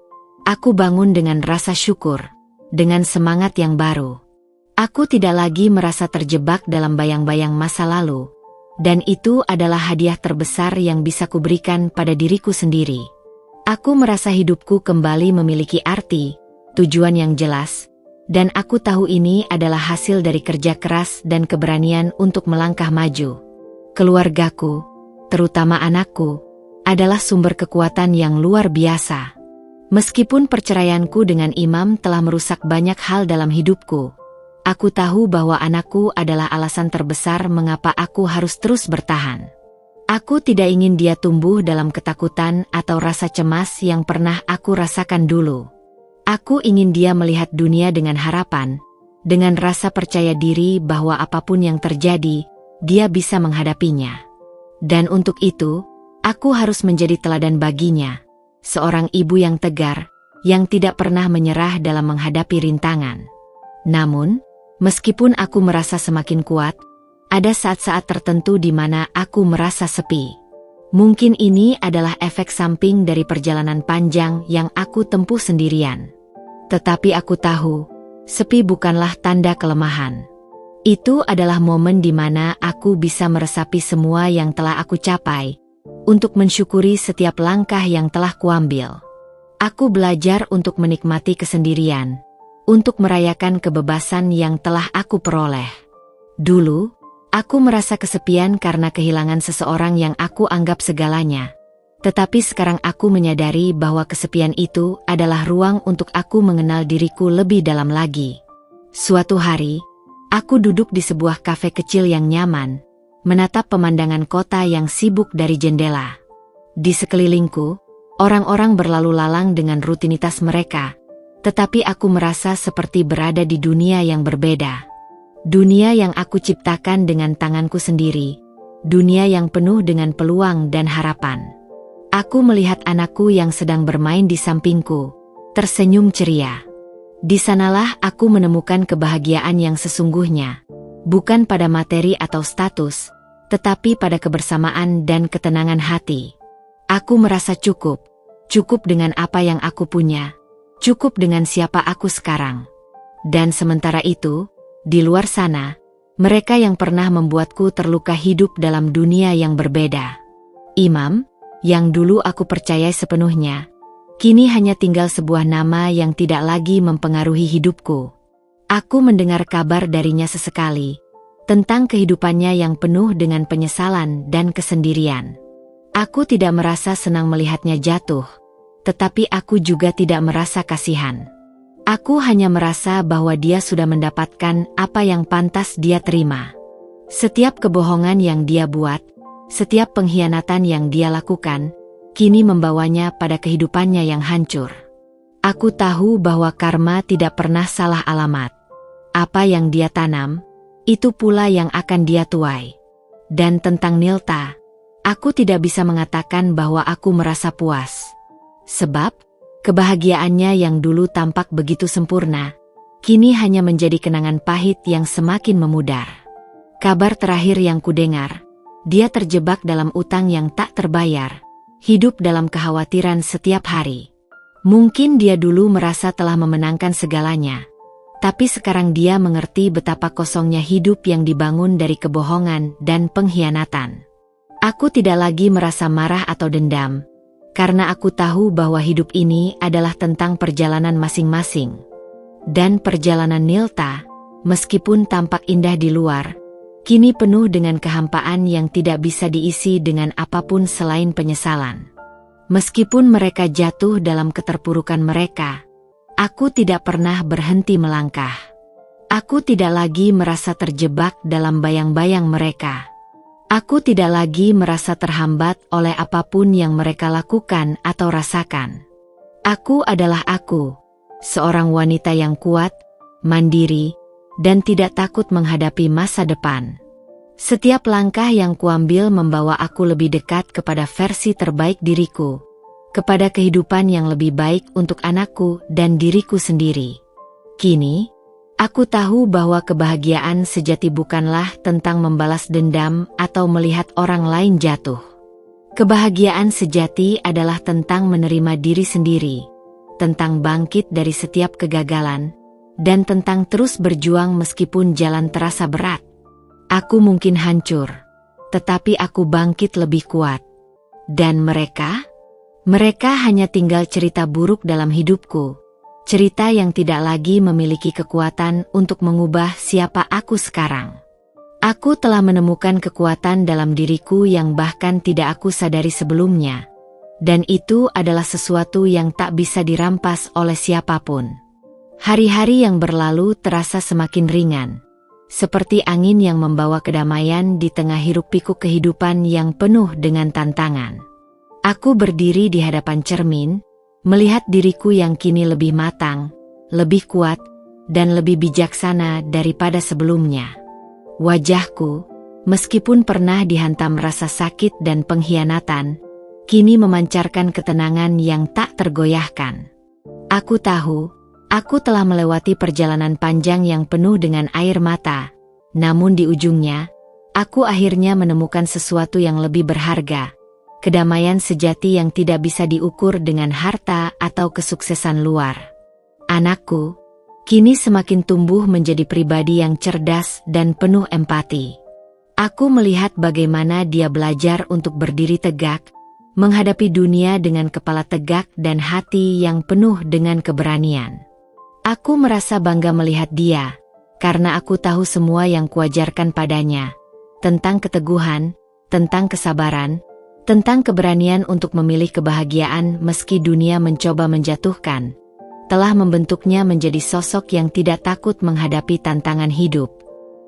aku bangun dengan rasa syukur, dengan semangat yang baru. Aku tidak lagi merasa terjebak dalam bayang-bayang masa lalu. Dan itu adalah hadiah terbesar yang bisa kuberikan pada diriku sendiri. Aku merasa hidupku kembali memiliki arti, tujuan yang jelas, dan aku tahu ini adalah hasil dari kerja keras dan keberanian untuk melangkah maju. Keluargaku, terutama anakku, adalah sumber kekuatan yang luar biasa. Meskipun perceraianku dengan Imam telah merusak banyak hal dalam hidupku, aku tahu bahwa anakku adalah alasan terbesar mengapa aku harus terus bertahan. Aku tidak ingin dia tumbuh dalam ketakutan atau rasa cemas yang pernah aku rasakan dulu. Aku ingin dia melihat dunia dengan harapan, dengan rasa percaya diri bahwa apapun yang terjadi, dia bisa menghadapinya. Dan untuk itu, aku harus menjadi teladan baginya, seorang ibu yang tegar, yang tidak pernah menyerah dalam menghadapi rintangan. Namun, meskipun aku merasa semakin kuat, ada saat-saat tertentu di mana aku merasa sepi. Mungkin ini adalah efek samping dari perjalanan panjang yang aku tempuh sendirian. Tetapi aku tahu, sepi bukanlah tanda kelemahan. Itu adalah momen di mana aku bisa meresapi semua yang telah aku capai, untuk mensyukuri setiap langkah yang telah kuambil. Aku belajar untuk menikmati kesendirian, untuk merayakan kebebasan yang telah aku peroleh. Dulu, aku merasa kesepian karena kehilangan seseorang yang aku anggap segalanya. Tetapi sekarang aku menyadari bahwa kesepian itu adalah ruang untuk aku mengenal diriku lebih dalam lagi. Suatu hari, aku duduk di sebuah kafe kecil yang nyaman, menatap pemandangan kota yang sibuk dari jendela. Di sekelilingku, orang-orang berlalu lalang dengan rutinitas mereka, tetapi aku merasa seperti berada di dunia yang berbeda. Dunia yang aku ciptakan dengan tanganku sendiri, dunia yang penuh dengan peluang dan harapan. Aku melihat anakku yang sedang bermain di sampingku, tersenyum ceria. Di sanalah aku menemukan kebahagiaan yang sesungguhnya, bukan pada materi atau status, tetapi pada kebersamaan dan ketenangan hati. Aku merasa cukup dengan apa yang aku punya, cukup dengan siapa aku sekarang. Dan sementara itu, di luar sana, mereka yang pernah membuatku terluka hidup dalam dunia yang berbeda. Imam, yang dulu aku percayai sepenuhnya, kini hanya tinggal sebuah nama yang tidak lagi mempengaruhi hidupku. Aku mendengar kabar darinya sesekali, tentang kehidupannya yang penuh dengan penyesalan dan kesendirian. Aku tidak merasa senang melihatnya jatuh, tetapi aku juga tidak merasa kasihan. Aku hanya merasa bahwa dia sudah mendapatkan apa yang pantas dia terima. Setiap kebohongan yang dia buat, setiap pengkhianatan yang dia lakukan, kini membawanya pada kehidupannya yang hancur. Aku tahu bahwa karma tidak pernah salah alamat. Apa yang dia tanam, itu pula yang akan dia tuai. Dan tentang Nilta, aku tidak bisa mengatakan bahwa aku merasa puas. Sebab, kebahagiaannya yang dulu tampak begitu sempurna, kini hanya menjadi kenangan pahit yang semakin memudar. Kabar terakhir yang kudengar, dia terjebak dalam utang yang tak terbayar, hidup dalam kekhawatiran setiap hari. Mungkin dia dulu merasa telah memenangkan segalanya, tapi sekarang dia mengerti betapa kosongnya hidup yang dibangun dari kebohongan dan pengkhianatan. Aku tidak lagi merasa marah atau dendam, karena aku tahu bahwa hidup ini adalah tentang perjalanan masing-masing. Dan perjalanan Nilta, meskipun tampak indah di luar, kini penuh dengan kehampaan yang tidak bisa diisi dengan apapun selain penyesalan. Meskipun mereka jatuh dalam keterpurukan mereka, aku tidak pernah berhenti melangkah. Aku tidak lagi merasa terjebak dalam bayang-bayang mereka. Aku tidak lagi merasa terhambat oleh apapun yang mereka lakukan atau rasakan. Aku adalah aku, seorang wanita yang kuat, mandiri, dan tidak takut menghadapi masa depan. Setiap langkah yang kuambil membawa aku lebih dekat kepada versi terbaik diriku, kepada kehidupan yang lebih baik untuk anakku dan diriku sendiri. Kini, Aku tahu bahwa kebahagiaan sejati bukanlah tentang membalas dendam atau melihat orang lain jatuh. Kebahagiaan sejati adalah tentang menerima diri sendiri, tentang bangkit dari setiap kegagalan, dan tentang terus berjuang meskipun jalan terasa berat. Aku mungkin hancur, tetapi aku bangkit lebih kuat. Dan mereka? Mereka hanya tinggal cerita buruk dalam hidupku. Cerita yang tidak lagi memiliki kekuatan untuk mengubah siapa aku sekarang. Aku telah menemukan kekuatan dalam diriku yang bahkan tidak aku sadari sebelumnya. Dan itu adalah sesuatu yang tak bisa dirampas oleh siapapun. Hari-hari yang berlalu terasa semakin ringan. Seperti angin yang membawa kedamaian di tengah hiruk-pikuk kehidupan yang penuh dengan tantangan. Aku berdiri di hadapan cermin, melihat diriku yang kini lebih matang, lebih kuat, dan lebih bijaksana daripada sebelumnya. Wajahku, meskipun pernah dihantam rasa sakit dan pengkhianatan, kini memancarkan ketenangan yang tak tergoyahkan. Aku tahu, aku telah melewati perjalanan panjang yang penuh dengan air mata, namun di ujungnya, aku akhirnya menemukan sesuatu yang lebih berharga. Kedamaian sejati yang tidak bisa diukur dengan harta atau kesuksesan luar. Anakku, kini semakin tumbuh menjadi pribadi yang cerdas dan penuh empati. Aku melihat bagaimana dia belajar untuk berdiri tegak, menghadapi dunia dengan kepala tegak dan hati yang penuh dengan keberanian. Aku merasa bangga melihat dia, karena aku tahu semua yang kuajarkan padanya, tentang keteguhan, tentang kesabaran, tentang keberanian untuk memilih kebahagiaan meski dunia mencoba menjatuhkan, telah membentuknya menjadi sosok yang tidak takut menghadapi tantangan hidup.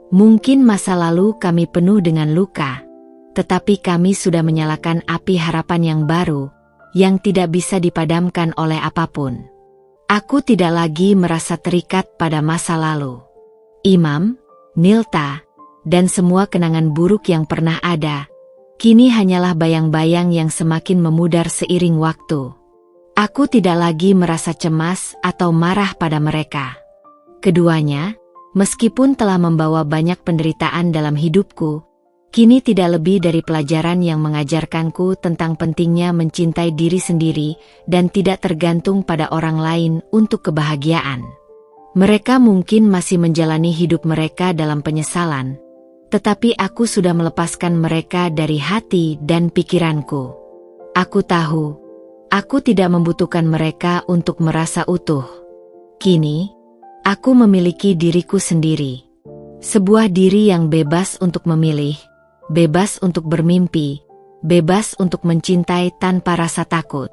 Mungkin masa lalu kami penuh dengan luka, tetapi kami sudah menyalakan api harapan yang baru, yang tidak bisa dipadamkan oleh apapun. Aku tidak lagi merasa terikat pada masa lalu. Imam, Nilta, dan semua kenangan buruk yang pernah ada, kini hanyalah bayang-bayang yang semakin memudar seiring waktu. Aku tidak lagi merasa cemas atau marah pada mereka. Keduanya, meskipun telah membawa banyak penderitaan dalam hidupku, kini tidak lebih dari pelajaran yang mengajarkanku tentang pentingnya mencintai diri sendiri dan tidak tergantung pada orang lain untuk kebahagiaan. Mereka mungkin masih menjalani hidup mereka dalam penyesalan, tetapi aku sudah melepaskan mereka dari hati dan pikiranku. Aku tahu, aku tidak membutuhkan mereka untuk merasa utuh. Kini, aku memiliki diriku sendiri. Sebuah diri yang bebas untuk memilih, bebas untuk bermimpi, bebas untuk mencintai tanpa rasa takut.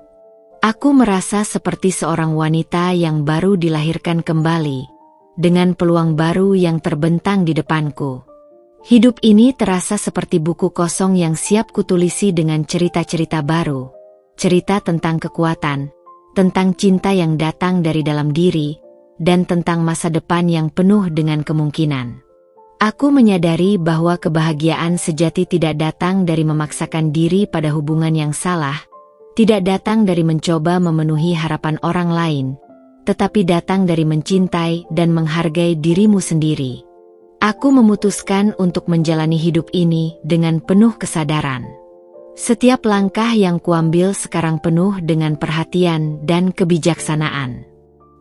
Aku merasa seperti seorang wanita yang baru dilahirkan kembali, dengan peluang baru yang terbentang di depanku. Hidup ini terasa seperti buku kosong yang siap kutulisi dengan cerita-cerita baru. Cerita tentang kekuatan, tentang cinta yang datang dari dalam diri, dan tentang masa depan yang penuh dengan kemungkinan. Aku menyadari bahwa kebahagiaan sejati tidak datang dari memaksakan diri pada hubungan yang salah, tidak datang dari mencoba memenuhi harapan orang lain, tetapi datang dari mencintai dan menghargai dirimu sendiri. Aku memutuskan untuk menjalani hidup ini dengan penuh kesadaran. Setiap langkah yang kuambil sekarang penuh dengan perhatian dan kebijaksanaan.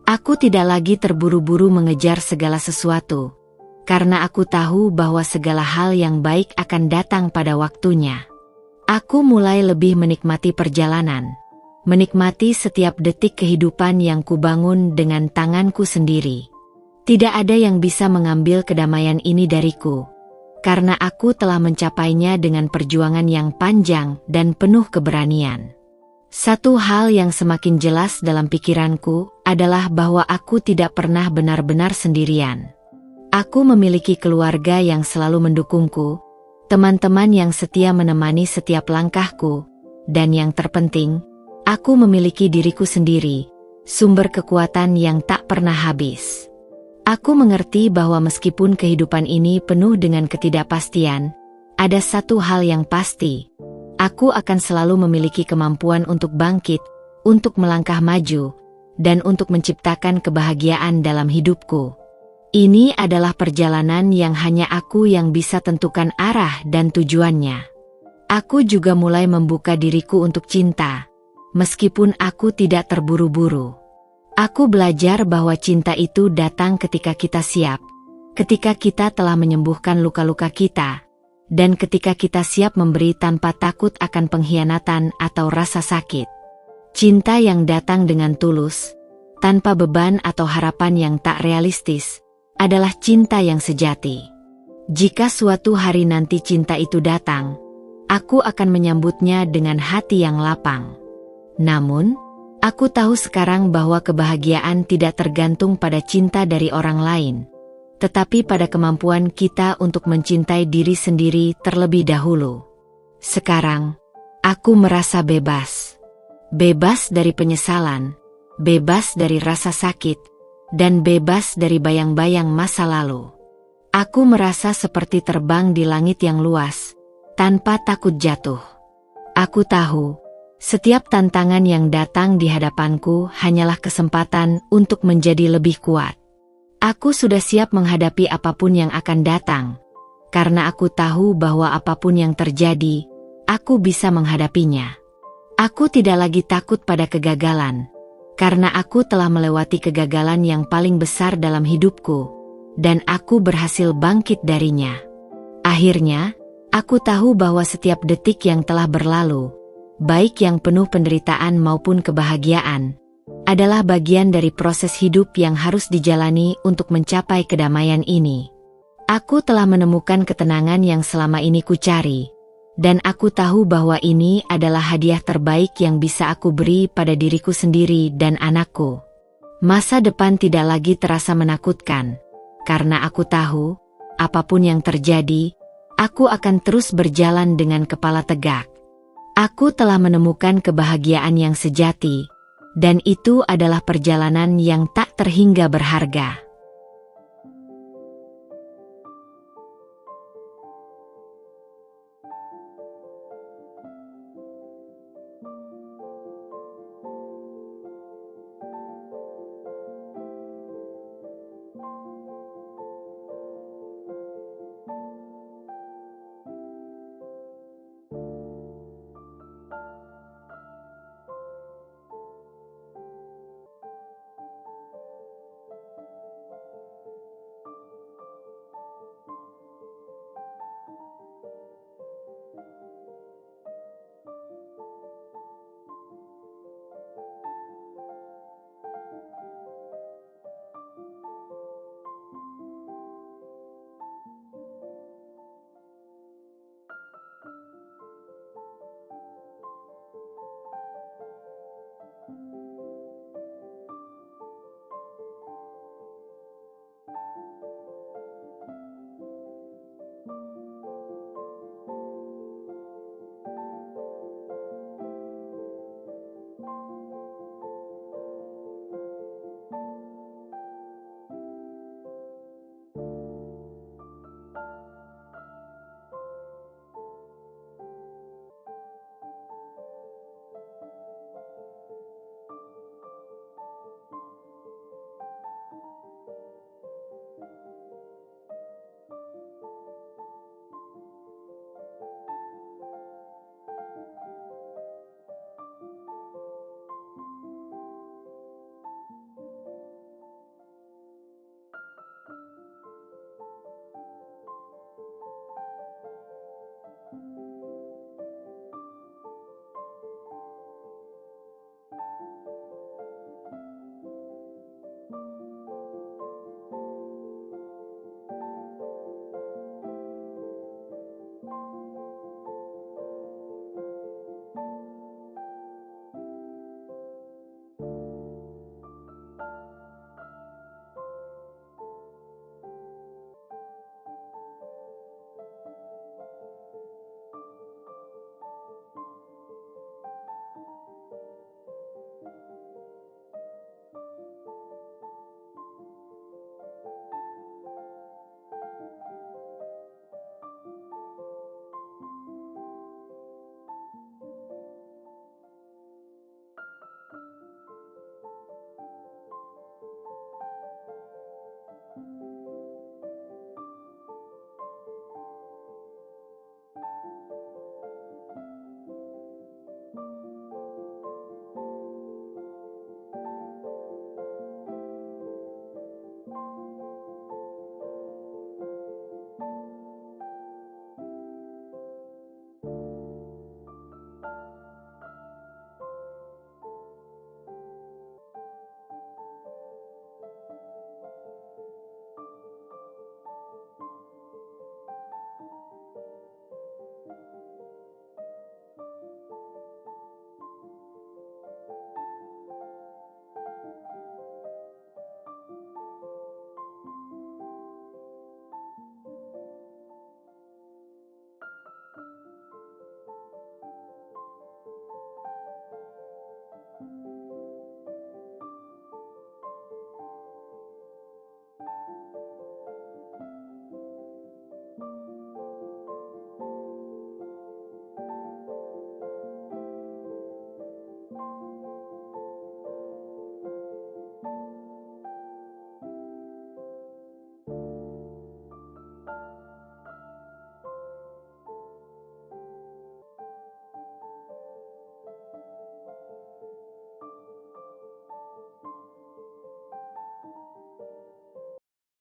Aku tidak lagi terburu-buru mengejar segala sesuatu, karena aku tahu bahwa segala hal yang baik akan datang pada waktunya. Aku mulai lebih menikmati perjalanan, menikmati setiap detik kehidupan yang kubangun dengan tanganku sendiri. Tidak ada yang bisa mengambil kedamaian ini dariku, karena aku telah mencapainya dengan perjuangan yang panjang dan penuh keberanian. Satu hal yang semakin jelas dalam pikiranku adalah bahwa aku tidak pernah benar-benar sendirian. Aku memiliki keluarga yang selalu mendukungku, teman-teman yang setia menemani setiap langkahku, dan yang terpenting, aku memiliki diriku sendiri, sumber kekuatan yang tak pernah habis. Aku mengerti bahwa meskipun kehidupan ini penuh dengan ketidakpastian, ada satu hal yang pasti. Aku akan selalu memiliki kemampuan untuk bangkit, untuk melangkah maju, dan untuk menciptakan kebahagiaan dalam hidupku. Ini adalah perjalanan yang hanya aku yang bisa tentukan arah dan tujuannya. Aku juga mulai membuka diriku untuk cinta, meskipun aku tidak terburu-buru. Aku belajar bahwa cinta itu datang ketika kita siap, ketika kita telah menyembuhkan luka-luka kita, dan ketika kita siap memberi tanpa takut akan pengkhianatan atau rasa sakit. Cinta yang datang dengan tulus, tanpa beban atau harapan yang tak realistis, adalah cinta yang sejati. Jika suatu hari nanti cinta itu datang, aku akan menyambutnya dengan hati yang lapang. Namun, aku tahu sekarang bahwa kebahagiaan tidak tergantung pada cinta dari orang lain, tetapi pada kemampuan kita untuk mencintai diri sendiri terlebih dahulu. Sekarang, aku merasa bebas. Bebas dari penyesalan, bebas dari rasa sakit, dan bebas dari bayang-bayang masa lalu. Aku merasa seperti terbang di langit yang luas, tanpa takut jatuh. Aku tahu, setiap tantangan yang datang di hadapanku hanyalah kesempatan untuk menjadi lebih kuat. Aku sudah siap menghadapi apapun yang akan datang, karena aku tahu bahwa apapun yang terjadi, aku bisa menghadapinya. Aku tidak lagi takut pada kegagalan, karena aku telah melewati kegagalan yang paling besar dalam hidupku, dan aku berhasil bangkit darinya. Akhirnya, aku tahu bahwa setiap detik yang telah berlalu, baik yang penuh penderitaan maupun kebahagiaan, adalah bagian dari proses hidup yang harus dijalani untuk mencapai kedamaian ini. Aku telah menemukan ketenangan yang selama ini kucari, dan aku tahu bahwa ini adalah hadiah terbaik yang bisa aku beri pada diriku sendiri dan anakku. Masa depan tidak lagi terasa menakutkan, karena aku tahu, apapun yang terjadi, aku akan terus berjalan dengan kepala tegak. Aku telah menemukan kebahagiaan yang sejati, dan itu adalah perjalanan yang tak terhingga berharga.